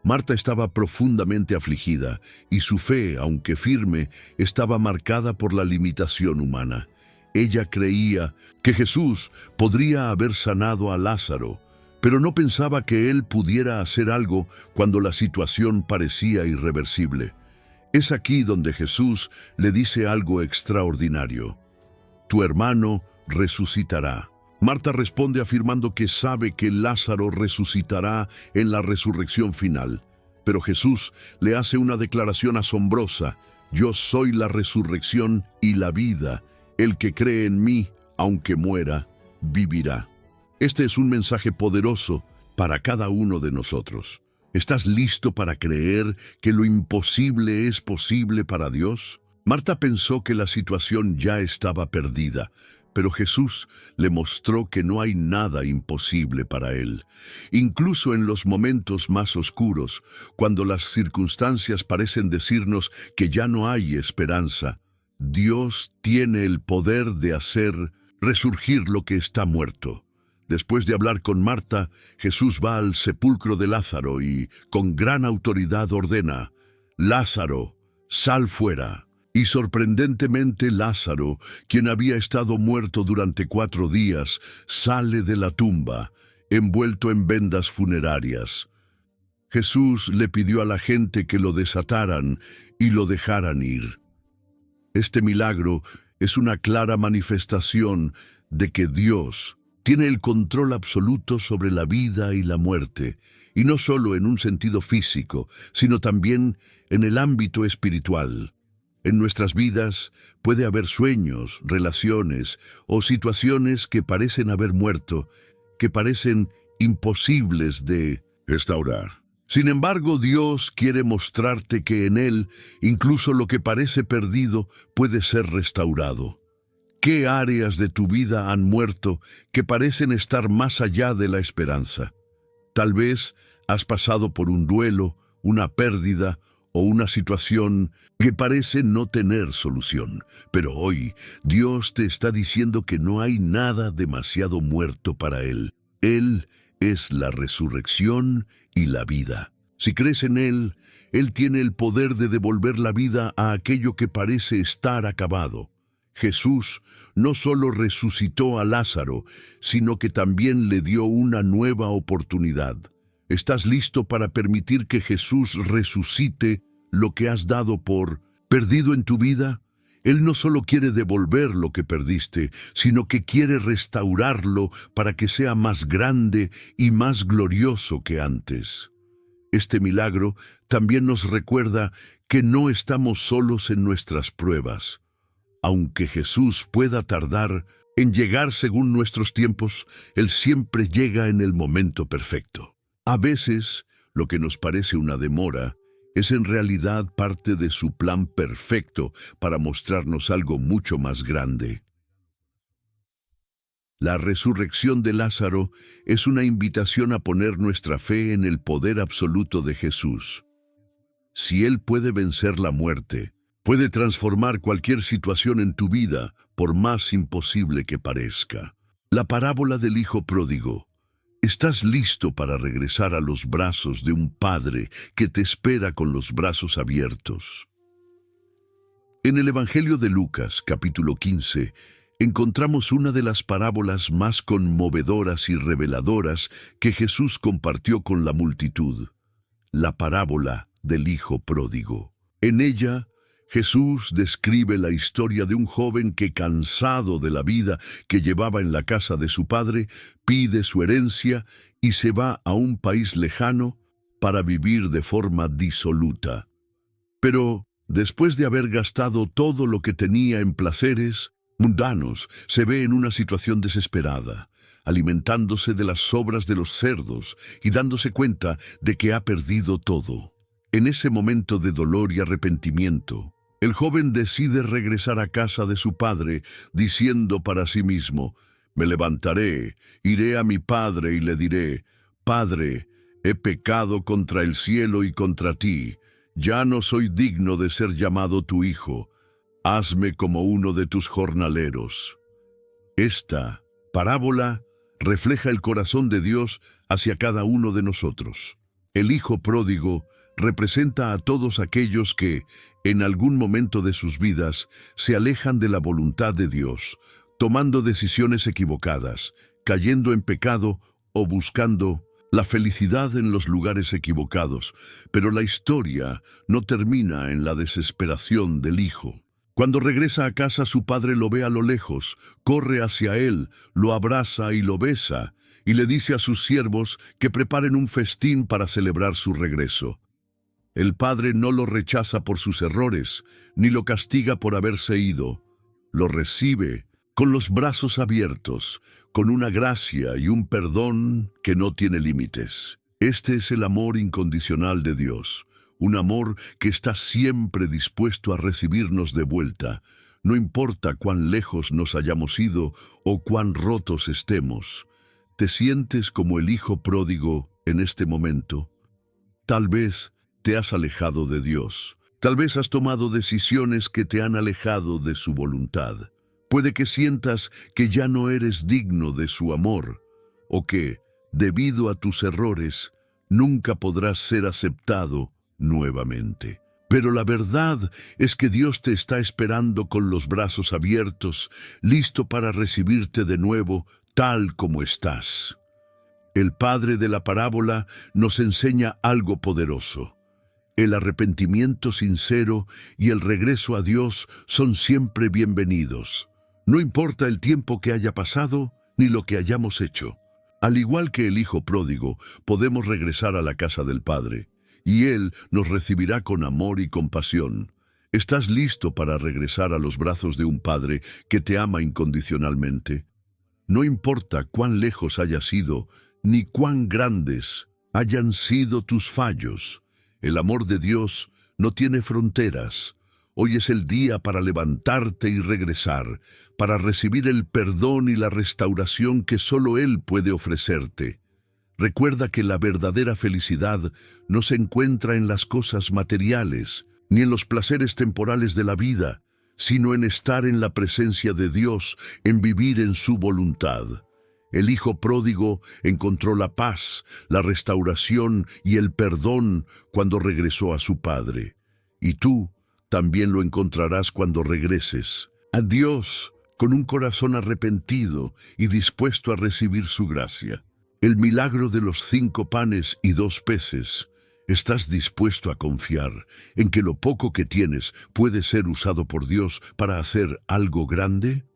Marta estaba profundamente afligida, y su fe, aunque firme, estaba marcada por la limitación humana. Ella creía que Jesús podría haber sanado a Lázaro, pero no pensaba que él pudiera hacer algo cuando la situación parecía irreversible. Es aquí donde Jesús le dice algo extraordinario: «Tu hermano resucitará». Marta responde afirmando que sabe que Lázaro resucitará en la resurrección final. Pero Jesús le hace una declaración asombrosa: «Yo soy la resurrección y la vida. El que cree en mí, aunque muera, vivirá». Este es un mensaje poderoso para cada uno de nosotros. ¿Estás listo para creer que lo imposible es posible para Dios? Marta pensó que la situación ya estaba perdida, pero Jesús le mostró que no hay nada imposible para él. Incluso en los momentos más oscuros, cuando las circunstancias parecen decirnos que ya no hay esperanza, Dios tiene el poder de hacer resurgir lo que está muerto. Después de hablar con Marta, Jesús va al sepulcro de Lázaro y, con gran autoridad, ordena: «Lázaro, sal fuera». Y sorprendentemente Lázaro, quien había estado muerto durante 4 días, sale de la tumba, envuelto en vendas funerarias. Jesús le pidió a la gente que lo desataran y lo dejaran ir. Este milagro es una clara manifestación de que Dios tiene el control absoluto sobre la vida y la muerte, y no solo en un sentido físico, sino también en el ámbito espiritual. En nuestras vidas puede haber sueños, relaciones o situaciones que parecen haber muerto, que parecen imposibles de restaurar. Sin embargo, Dios quiere mostrarte que en Él, incluso lo que parece perdido, puede ser restaurado. ¿Qué áreas de tu vida han muerto que parecen estar más allá de la esperanza? Tal vez has pasado por un duelo, una pérdida o una situación que parece no tener solución. Pero hoy Dios te está diciendo que no hay nada demasiado muerto para Él. Él es la resurrección y la vida. Si crees en Él, Él tiene el poder de devolver la vida a aquello que parece estar acabado. Jesús no solo resucitó a Lázaro, sino que también le dio una nueva oportunidad. ¿Estás listo para permitir que Jesús resucite lo que has dado por perdido en tu vida? Él no solo quiere devolver lo que perdiste, sino que quiere restaurarlo para que sea más grande y más glorioso que antes. Este milagro también nos recuerda que no estamos solos en nuestras pruebas. Aunque Jesús pueda tardar en llegar según nuestros tiempos, Él siempre llega en el momento perfecto. A veces, lo que nos parece una demora es en realidad parte de su plan perfecto para mostrarnos algo mucho más grande. La resurrección de Lázaro es una invitación a poner nuestra fe en el poder absoluto de Jesús. Si Él puede vencer la muerte, puede transformar cualquier situación en tu vida, por más imposible que parezca. La parábola del hijo pródigo. ¿Estás listo para regresar a los brazos de un padre que te espera con los brazos abiertos? En el Evangelio de Lucas, capítulo 15, encontramos una de las parábolas más conmovedoras y reveladoras que Jesús compartió con la multitud: la parábola del hijo pródigo. En ella, Jesús describe la historia de un joven que, cansado de la vida que llevaba en la casa de su padre, pide su herencia y se va a un país lejano para vivir de forma disoluta. Pero, después de haber gastado todo lo que tenía en placeres mundanos, se ve en una situación desesperada, alimentándose de las sobras de los cerdos y dándose cuenta de que ha perdido todo. En ese momento de dolor y arrepentimiento, el joven decide regresar a casa de su padre, diciendo para sí mismo: «Me levantaré, iré a mi padre y le diré: Padre, he pecado contra el cielo y contra ti. Ya no soy digno de ser llamado tu hijo. Hazme como uno de tus jornaleros». Esta parábola refleja el corazón de Dios hacia cada uno de nosotros. El hijo pródigo representa a todos aquellos que, en algún momento de sus vidas, se alejan de la voluntad de Dios, tomando decisiones equivocadas, cayendo en pecado o buscando la felicidad en los lugares equivocados. Pero la historia no termina en la desesperación del hijo. Cuando regresa a casa, su padre lo ve a lo lejos, corre hacia él, lo abraza y lo besa, y le dice a sus siervos que preparen un festín para celebrar su regreso. El padre no lo rechaza por sus errores, ni lo castiga por haberse ido. Lo recibe con los brazos abiertos, con una gracia y un perdón que no tiene límites. Este es el amor incondicional de Dios, un amor que está siempre dispuesto a recibirnos de vuelta, no importa cuán lejos nos hayamos ido o cuán rotos estemos. ¿Te sientes como el hijo pródigo en este momento? Tal vez te has alejado de Dios, Tal vez has tomado decisiones que te han alejado de su voluntad. Puede que sientas que ya no eres digno de su amor, o que, debido a tus errores, nunca podrás ser aceptado nuevamente. Pero la verdad es que Dios te está esperando con los brazos abiertos, listo para recibirte de nuevo tal como estás. El padre de la parábola nos enseña algo poderoso. El arrepentimiento sincero y el regreso a Dios son siempre bienvenidos. No importa el tiempo que haya pasado ni lo que hayamos hecho. Al igual que el hijo pródigo, podemos regresar a la casa del Padre, y Él nos recibirá con amor y compasión. ¿Estás listo para regresar a los brazos de un Padre que te ama incondicionalmente? No importa cuán lejos hayas ido, ni cuán grandes hayan sido tus fallos. El amor de Dios no tiene fronteras. Hoy es el día para levantarte y regresar, para recibir el perdón y la restauración que solo Él puede ofrecerte. Recuerda que la verdadera felicidad no se encuentra en las cosas materiales, ni en los placeres temporales de la vida, sino en estar en la presencia de Dios, en vivir en su voluntad. El hijo pródigo encontró la paz, la restauración y el perdón cuando regresó a su padre. Y tú también lo encontrarás cuando regreses a Dios con un corazón arrepentido y dispuesto a recibir su gracia. El milagro de los 5 panes y 2 peces. ¿Estás dispuesto a confiar en que lo poco que tienes puede ser usado por Dios para hacer algo grande?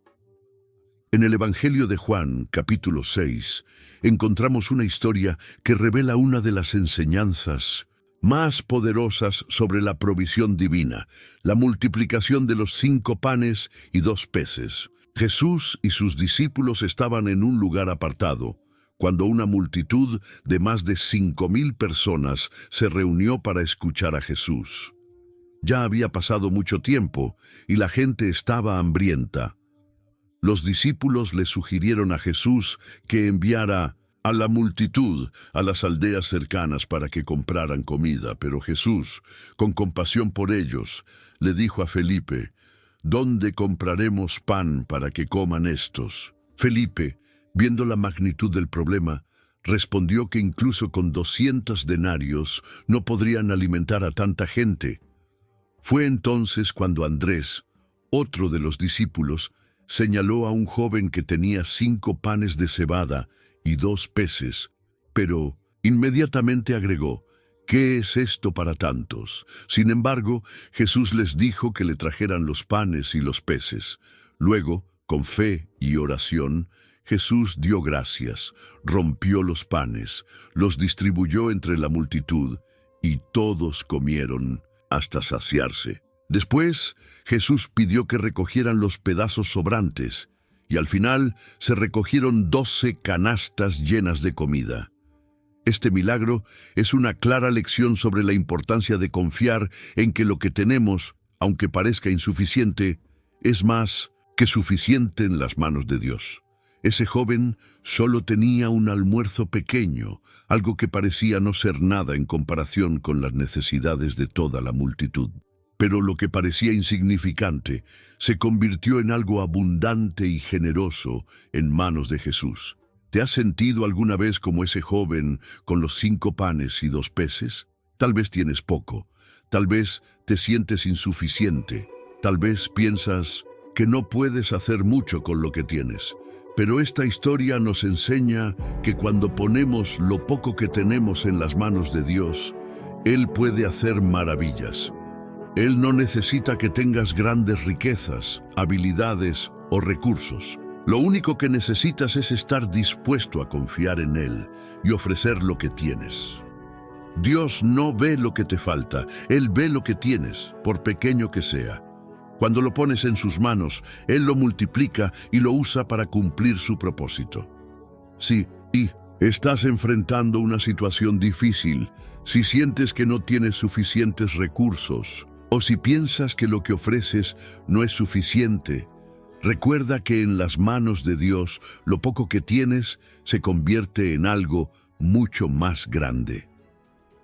En el Evangelio de Juan, capítulo 6, encontramos una historia que revela una de las enseñanzas más poderosas sobre la provisión divina, la multiplicación de los 5 panes y 2 peces. Jesús y sus discípulos estaban en un lugar apartado, cuando una multitud de más de 5,000 personas se reunió para escuchar a Jesús. Ya había pasado mucho tiempo y la gente estaba hambrienta. Los discípulos le sugirieron a Jesús que enviara a la multitud a las aldeas cercanas para que compraran comida, pero Jesús, con compasión por ellos, le dijo a Felipe: ¿dónde compraremos pan para que coman estos? Felipe, viendo la magnitud del problema, respondió que incluso con 200 denarios no podrían alimentar a tanta gente. Fue entonces cuando Andrés, otro de los discípulos, señaló a un joven que tenía 5 panes de cebada y 2 peces, pero inmediatamente agregó: ¿qué es esto para tantos? Sin embargo, Jesús les dijo que le trajeran los panes y los peces. Luego, con fe y oración, Jesús dio gracias, rompió los panes, los distribuyó entre la multitud, y todos comieron hasta saciarse. Después, Jesús pidió que recogieran los pedazos sobrantes, y al final se recogieron 12 canastas llenas de comida. Este milagro es una clara lección sobre la importancia de confiar en que lo que tenemos, aunque parezca insuficiente, es más que suficiente en las manos de Dios. Ese joven solo tenía un almuerzo pequeño, algo que parecía no ser nada en comparación con las necesidades de toda la multitud. Pero lo que parecía insignificante se convirtió en algo abundante y generoso en manos de Jesús. ¿Te has sentido alguna vez como ese joven con los 5 panes y 2 peces? Tal vez tienes poco, tal vez te sientes insuficiente, tal vez piensas que no puedes hacer mucho con lo que tienes. Pero esta historia nos enseña que cuando ponemos lo poco que tenemos en las manos de Dios, Él puede hacer maravillas. Él no necesita que tengas grandes riquezas, habilidades o recursos. Lo único que necesitas es estar dispuesto a confiar en Él y ofrecer lo que tienes. Dios no ve lo que te falta, Él ve lo que tienes, por pequeño que sea. Cuando lo pones en sus manos, Él lo multiplica y lo usa para cumplir su propósito. Si estás enfrentando una situación difícil, si sientes que no tienes suficientes recursos, o si piensas que lo que ofreces no es suficiente, recuerda que en las manos de Dios lo poco que tienes se convierte en algo mucho más grande.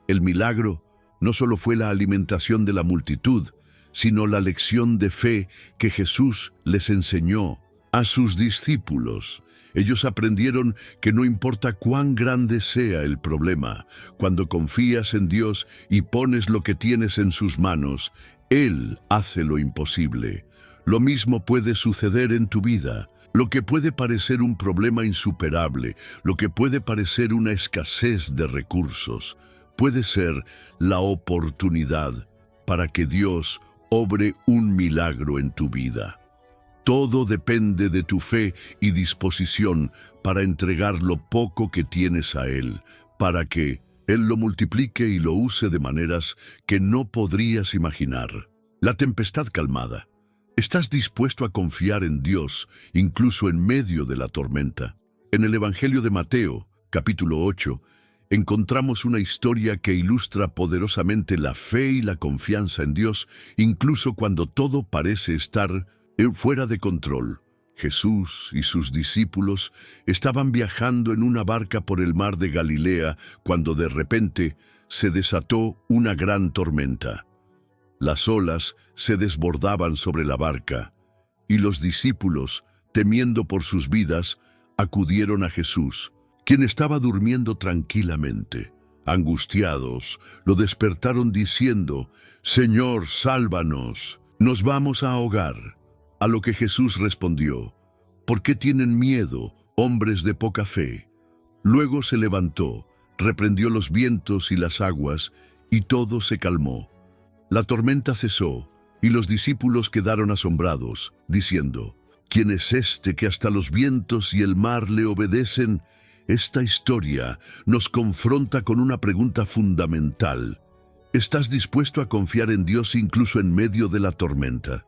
El milagro no solo fue la alimentación de la multitud, sino la lección de fe que Jesús les enseñó a sus discípulos. Ellos aprendieron que no importa cuán grande sea el problema, cuando confías en Dios y pones lo que tienes en sus manos, Él hace lo imposible. Lo mismo puede suceder en tu vida. Lo que puede parecer un problema insuperable, lo que puede parecer una escasez de recursos, puede ser la oportunidad para que Dios obre un milagro en tu vida. Todo depende de tu fe y disposición para entregar lo poco que tienes a Él, para que Él lo multiplique y lo use de maneras que no podrías imaginar. La tempestad calmada. ¿Estás dispuesto a confiar en Dios, incluso en medio de la tormenta? En el Evangelio de Mateo, capítulo 8, encontramos una historia que ilustra poderosamente la fe y la confianza en Dios, incluso cuando todo parece estar fuera de control. Jesús y sus discípulos estaban viajando en una barca por el mar de Galilea cuando de repente se desató una gran tormenta. Las olas se desbordaban sobre la barca y los discípulos, temiendo por sus vidas, acudieron a Jesús, quien estaba durmiendo tranquilamente. Angustiados, lo despertaron diciendo: «Señor, sálvanos, nos vamos a ahogar». A lo que Jesús respondió: «¿Por qué tienen miedo, hombres de poca fe?». Luego se levantó, reprendió los vientos y las aguas, y todo se calmó. La tormenta cesó, y los discípulos quedaron asombrados, diciendo: «¿Quién es este que hasta los vientos y el mar le obedecen?». Esta historia nos confronta con una pregunta fundamental. ¿Estás dispuesto a confiar en Dios incluso en medio de la tormenta?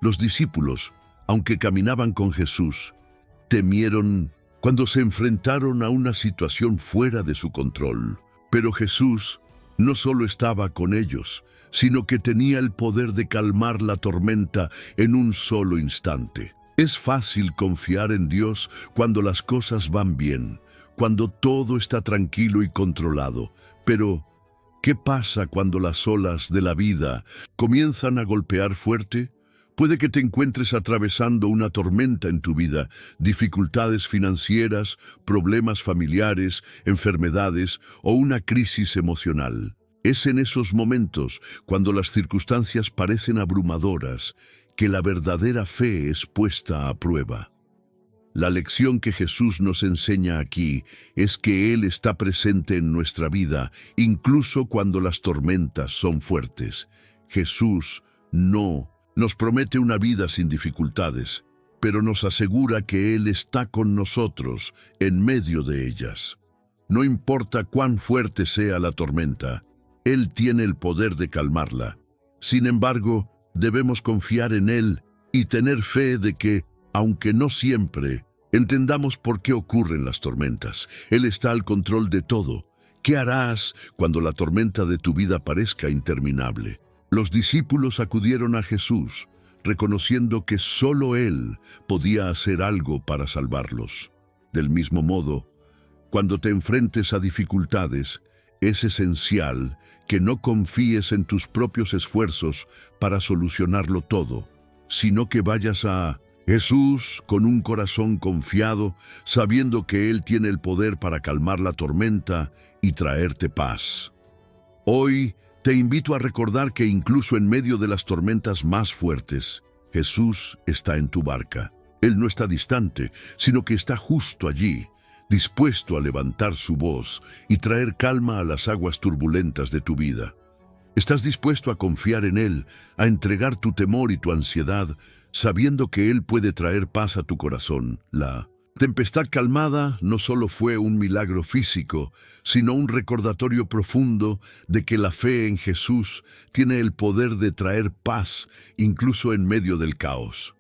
Los discípulos, aunque caminaban con Jesús, temieron cuando se enfrentaron a una situación fuera de su control. Pero Jesús no solo estaba con ellos, sino que tenía el poder de calmar la tormenta en un solo instante. Es fácil confiar en Dios cuando las cosas van bien, cuando todo está tranquilo y controlado. Pero, ¿qué pasa cuando las olas de la vida comienzan a golpear fuerte? Puede que te encuentres atravesando una tormenta en tu vida, dificultades financieras, problemas familiares, enfermedades o una crisis emocional. Es en esos momentos, cuando las circunstancias parecen abrumadoras, que la verdadera fe es puesta a prueba. La lección que Jesús nos enseña aquí es que Él está presente en nuestra vida, incluso cuando las tormentas son fuertes. Jesús no nos promete una vida sin dificultades, pero nos asegura que Él está con nosotros en medio de ellas. No importa cuán fuerte sea la tormenta, Él tiene el poder de calmarla. Sin embargo, debemos confiar en Él y tener fe de que, aunque no siempre entendamos por qué ocurren las tormentas, Él está al control de todo. ¿Qué harás cuando la tormenta de tu vida parezca interminable? Los discípulos acudieron a Jesús, reconociendo que solo Él podía hacer algo para salvarlos. Del mismo modo, cuando te enfrentes a dificultades, es esencial que no confíes en tus propios esfuerzos para solucionarlo todo, sino que vayas a Jesús con un corazón confiado, sabiendo que Él tiene el poder para calmar la tormenta y traerte paz. Hoy te invito a recordar que incluso en medio de las tormentas más fuertes, Jesús está en tu barca. Él no está distante, sino que está justo allí, dispuesto a levantar su voz y traer calma a las aguas turbulentas de tu vida. ¿Estás dispuesto a confiar en Él, a entregar tu temor y tu ansiedad, sabiendo que Él puede traer paz a tu corazón? La tempestad calmada no solo fue un milagro físico, sino un recordatorio profundo de que la fe en Jesús tiene el poder de traer paz incluso en medio del caos.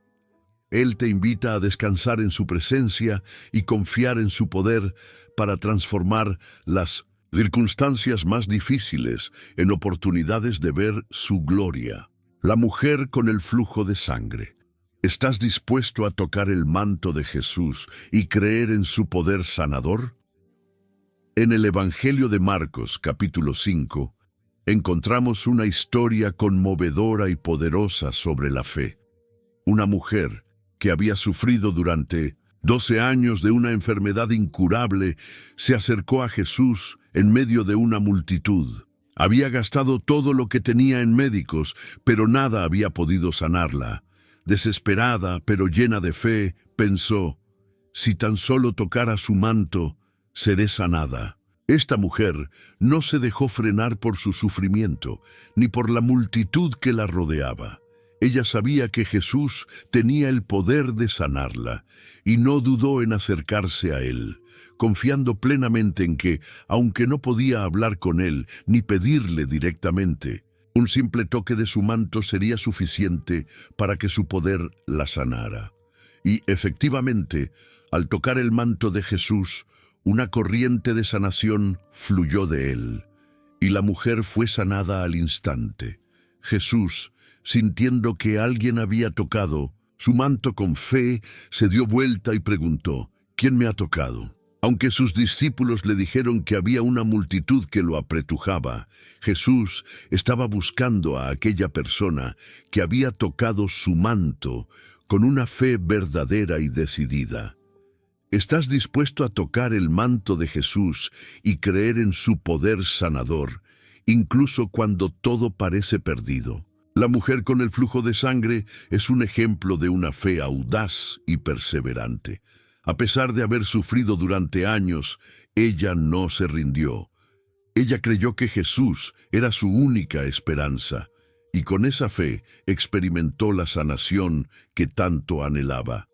Él te invita a descansar en su presencia y confiar en su poder para transformar las circunstancias más difíciles en oportunidades de ver su gloria. La mujer con el flujo de sangre. ¿Estás dispuesto a tocar el manto de Jesús y creer en su poder sanador? En el Evangelio de Marcos, capítulo 5, encontramos una historia conmovedora y poderosa sobre la fe. Una mujer que había sufrido durante 12 años de una enfermedad incurable se acercó a Jesús en medio de una multitud. Había gastado todo lo que tenía en médicos, pero nada había podido sanarla. Desesperada, pero llena de fe, pensó: si tan solo tocara su manto, seré sanada. Esta mujer no se dejó frenar por su sufrimiento, ni por la multitud que la rodeaba. Ella sabía que Jesús tenía el poder de sanarla, y no dudó en acercarse a él, confiando plenamente en que, aunque no podía hablar con él ni pedirle directamente, un simple toque de su manto sería suficiente para que su poder la sanara. Y efectivamente, al tocar el manto de Jesús, una corriente de sanación fluyó de él, y la mujer fue sanada al instante. Jesús, sintiendo que alguien había tocado su manto con fe, se dio vuelta y preguntó: ¿quién me ha tocado? Aunque sus discípulos le dijeron que había una multitud que lo apretujaba, Jesús estaba buscando a aquella persona que había tocado su manto con una fe verdadera y decidida. ¿Estás dispuesto a tocar el manto de Jesús y creer en su poder sanador, incluso cuando todo parece perdido? La mujer con el flujo de sangre es un ejemplo de una fe audaz y perseverante. A pesar de haber sufrido durante años, ella no se rindió. Ella creyó que Jesús era su única esperanza, y con esa fe experimentó la sanación que tanto anhelaba.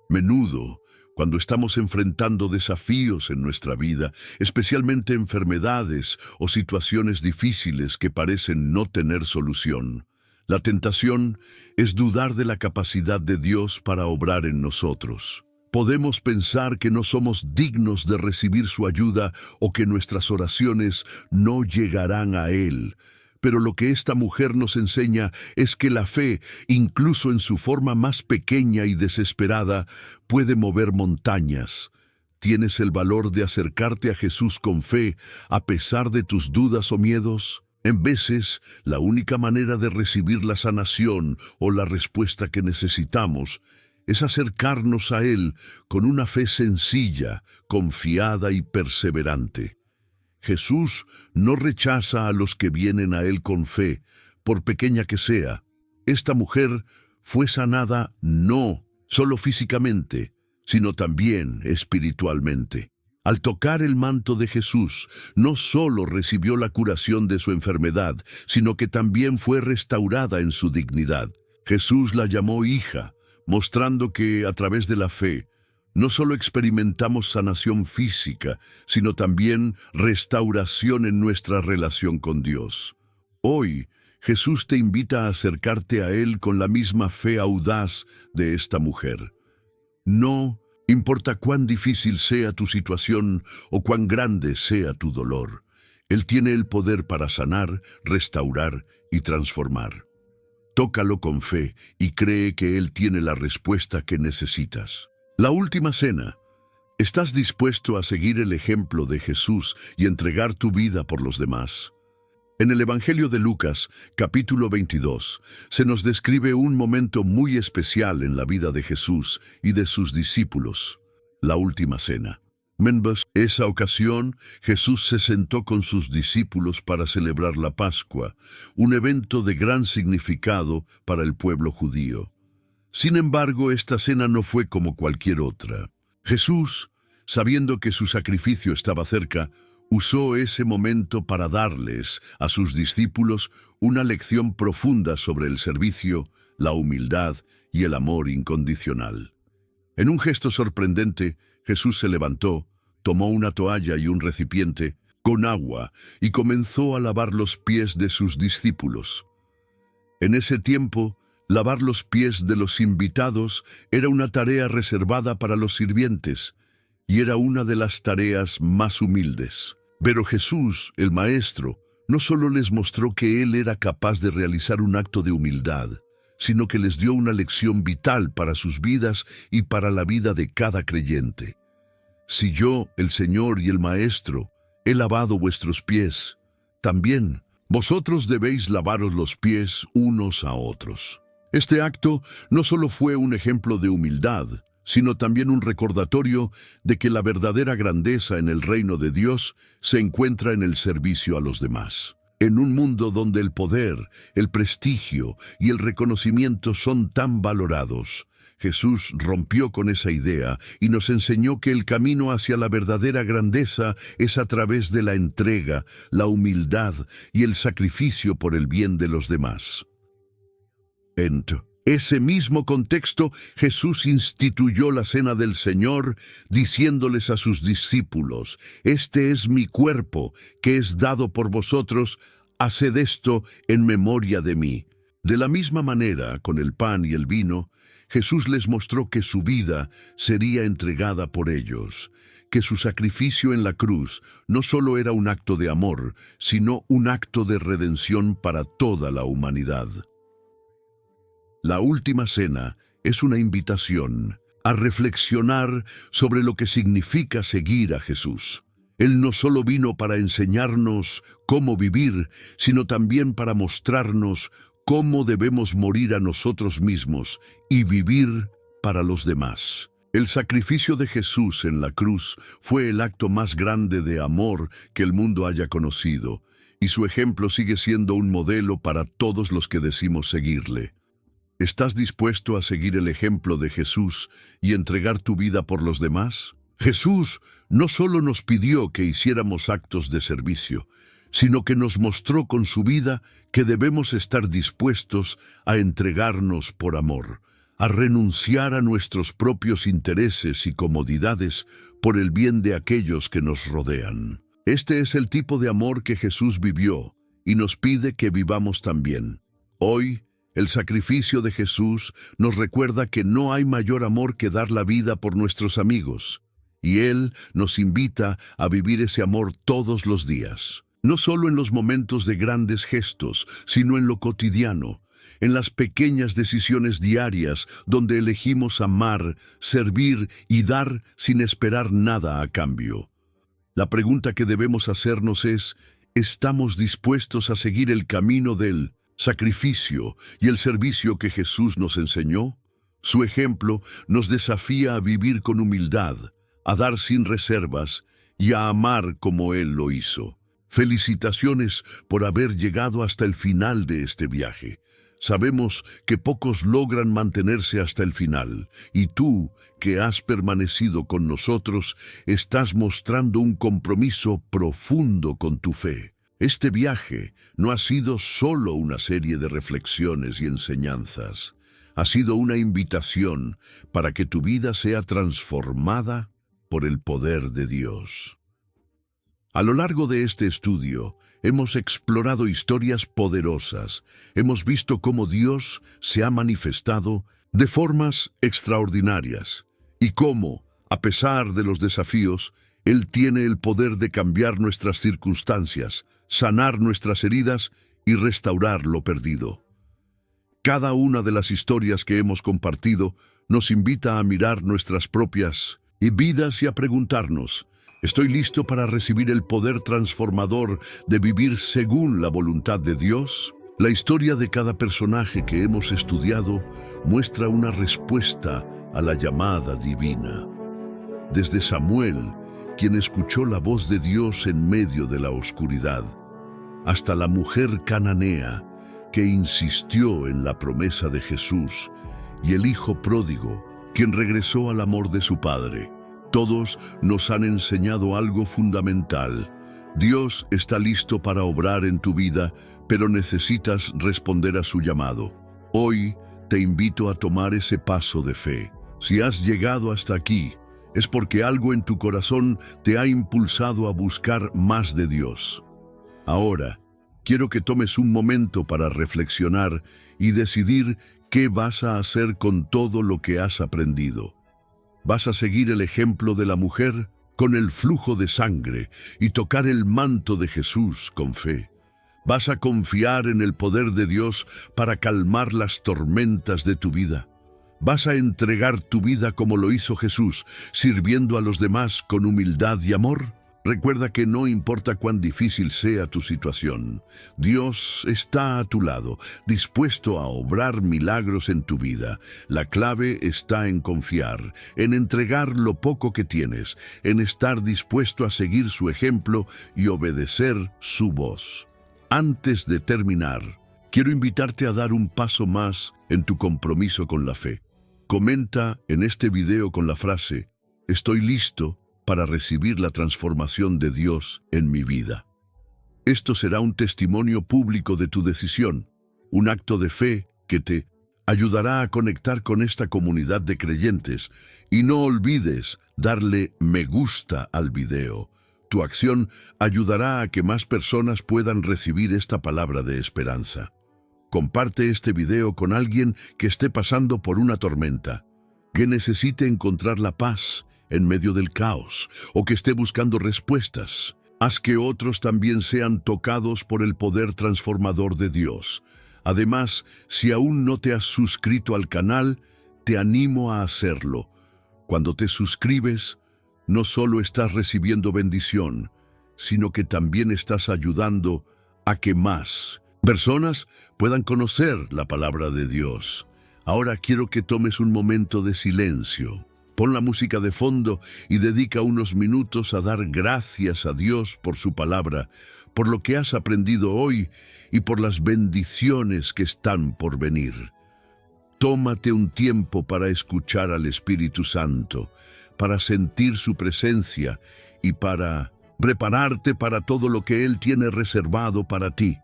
Menudo, cuando estamos enfrentando desafíos en nuestra vida, especialmente enfermedades o situaciones difíciles que parecen no tener solución, la tentación es dudar de la capacidad de Dios para obrar en nosotros. Podemos pensar que no somos dignos de recibir su ayuda o que nuestras oraciones no llegarán a Él. Pero lo que esta mujer nos enseña es que la fe, incluso en su forma más pequeña y desesperada, puede mover montañas. ¿Tienes el valor de acercarte a Jesús con fe a pesar de tus dudas o miedos? En veces, la única manera de recibir la sanación o la respuesta que necesitamos es acercarnos a Él con una fe sencilla, confiada y perseverante. Jesús no rechaza a los que vienen a Él con fe, por pequeña que sea. Esta mujer fue sanada no solo físicamente, sino también espiritualmente. Al tocar el manto de Jesús, no solo recibió la curación de su enfermedad, sino que también fue restaurada en su dignidad. Jesús la llamó hija, mostrando que a través de la fe, no solo experimentamos sanación física, sino también restauración en nuestra relación con Dios. Hoy, Jesús te invita a acercarte a Él con la misma fe audaz de esta mujer. No importa cuán difícil sea tu situación o cuán grande sea tu dolor, Él tiene el poder para sanar, restaurar y transformar. Tócalo con fe y cree que Él tiene la respuesta que necesitas. La última cena. ¿Estás dispuesto a seguir el ejemplo de Jesús y entregar tu vida por los demás? En el Evangelio de Lucas, capítulo 22, se nos describe un momento muy especial en la vida de Jesús y de sus discípulos, la última cena. En esa ocasión, Jesús se sentó con sus discípulos para celebrar la Pascua, un evento de gran significado para el pueblo judío. Sin embargo, esta cena no fue como cualquier otra. Jesús, sabiendo que su sacrificio estaba cerca, usó ese momento para darles a sus discípulos una lección profunda sobre el servicio, la humildad y el amor incondicional. En un gesto sorprendente, Jesús se levantó, tomó una toalla y un recipiente con agua y comenzó a lavar los pies de sus discípulos. En ese tiempo, lavar los pies de los invitados era una tarea reservada para los sirvientes y era una de las tareas más humildes. Pero Jesús, el Maestro, no solo les mostró que Él era capaz de realizar un acto de humildad, sino que les dio una lección vital para sus vidas y para la vida de cada creyente. Si yo, el Señor y el Maestro, he lavado vuestros pies, también Vosotros debéis lavaros los pies unos a otros. Este acto no solo fue un ejemplo de humildad, sino también un recordatorio de que la verdadera grandeza en el reino de Dios se encuentra en el servicio a los demás. En un mundo donde el poder, el prestigio y el reconocimiento son tan valorados, Jesús rompió con esa idea y nos enseñó que el camino hacia la verdadera grandeza es a través de la entrega, la humildad y el sacrificio por el bien de los demás. En ese mismo contexto, Jesús instituyó la Cena del Señor, diciéndoles a sus discípulos: «Este es mi cuerpo, que es dado por vosotros, haced esto en memoria de mí». De la misma manera, con el pan y el vino, Jesús les mostró que su vida sería entregada por ellos, que su sacrificio en la cruz no solo era un acto de amor, sino un acto de redención para toda la humanidad. La última cena es una invitación a reflexionar sobre lo que significa seguir a Jesús. Él no solo vino para enseñarnos cómo vivir, sino también para mostrarnos cómo debemos morir a nosotros mismos y vivir para los demás. El sacrificio de Jesús en la cruz fue el acto más grande de amor que el mundo haya conocido, y su ejemplo sigue siendo un modelo para todos los que decimos seguirle. ¿Estás dispuesto a seguir el ejemplo de Jesús y entregar tu vida por los demás? Jesús no solo nos pidió que hiciéramos actos de servicio, sino que nos mostró con su vida que debemos estar dispuestos a entregarnos por amor, a renunciar a nuestros propios intereses y comodidades por el bien de aquellos que nos rodean. Este es el tipo de amor que Jesús vivió y nos pide que vivamos también. Hoy, el sacrificio de Jesús nos recuerda que no hay mayor amor que dar la vida por nuestros amigos, y Él nos invita a vivir ese amor todos los días. No solo en los momentos de grandes gestos, sino en lo cotidiano, en las pequeñas decisiones diarias donde elegimos amar, servir y dar sin esperar nada a cambio. La pregunta que debemos hacernos es: ¿estamos dispuestos a seguir el camino del sacrificio y el servicio que Jesús nos enseñó? Su ejemplo nos desafía a vivir con humildad, a dar sin reservas y a amar como Él lo hizo. Felicitaciones por haber llegado hasta el final de este viaje. Sabemos que pocos logran mantenerse hasta el final, y tú, que has permanecido con nosotros, estás mostrando un compromiso profundo con tu fe. Este viaje no ha sido solo una serie de reflexiones y enseñanzas. Ha sido una invitación para que tu vida sea transformada por el poder de Dios. A lo largo de este estudio, hemos explorado historias poderosas. Hemos visto cómo Dios se ha manifestado de formas extraordinarias y cómo, a pesar de los desafíos, Él tiene el poder de cambiar nuestras circunstancias, sanar nuestras heridas y restaurar lo perdido. Cada una de las historias que hemos compartido nos invita a mirar nuestras propias vidas y a preguntarnos: ¿estoy listo para recibir el poder transformador de vivir según la voluntad de Dios? La historia de cada personaje que hemos estudiado muestra una respuesta a la llamada divina. Desde Samuel, quien escuchó la voz de Dios en medio de la oscuridad, hasta la mujer cananea, que insistió en la promesa de Jesús, y el hijo pródigo, quien regresó al amor de su padre. Todos nos han enseñado algo fundamental. Dios está listo para obrar en tu vida, pero necesitas responder a su llamado. Hoy te invito a tomar ese paso de fe. Si has llegado hasta aquí, es porque algo en tu corazón te ha impulsado a buscar más de Dios. Ahora, quiero que tomes un momento para reflexionar y decidir qué vas a hacer con todo lo que has aprendido. ¿Vas a seguir el ejemplo de la mujer con el flujo de sangre y tocar el manto de Jesús con fe? ¿Vas a confiar en el poder de Dios para calmar las tormentas de tu vida? ¿Vas a entregar tu vida como lo hizo Jesús, sirviendo a los demás con humildad y amor? Recuerda que no importa cuán difícil sea tu situación, Dios está a tu lado, dispuesto a obrar milagros en tu vida. La clave está en confiar, en entregar lo poco que tienes, en estar dispuesto a seguir su ejemplo y obedecer su voz. Antes de terminar, quiero invitarte a dar un paso más en tu compromiso con la fe. Comenta en este video con la frase: "Estoy listo para recibir la transformación de Dios en mi vida". Esto será un testimonio público de tu decisión, un acto de fe que te ayudará a conectar con esta comunidad de creyentes. Y no olvides darle me gusta al video. Tu acción ayudará a que más personas puedan recibir esta palabra de esperanza. Comparte este video con alguien que esté pasando por una tormenta, que necesite encontrar la paz en medio del caos, o que esté buscando respuestas. Haz que otros también sean tocados por el poder transformador de Dios. Además, si aún no te has suscrito al canal, te animo a hacerlo. Cuando te suscribes, no solo estás recibiendo bendición, sino que también estás ayudando a que más personas puedan conocer la palabra de Dios. Ahora quiero que tomes un momento de silencio. Pon la música de fondo y dedica unos minutos a dar gracias a Dios por su palabra, por lo que has aprendido hoy y por las bendiciones que están por venir. Tómate un tiempo para escuchar al Espíritu Santo, para sentir su presencia y para prepararte para todo lo que Él tiene reservado para ti.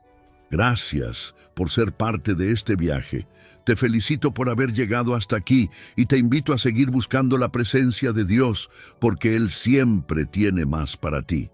Gracias por ser parte de este viaje. Te felicito por haber llegado hasta aquí y te invito a seguir buscando la presencia de Dios, porque Él siempre tiene más para ti.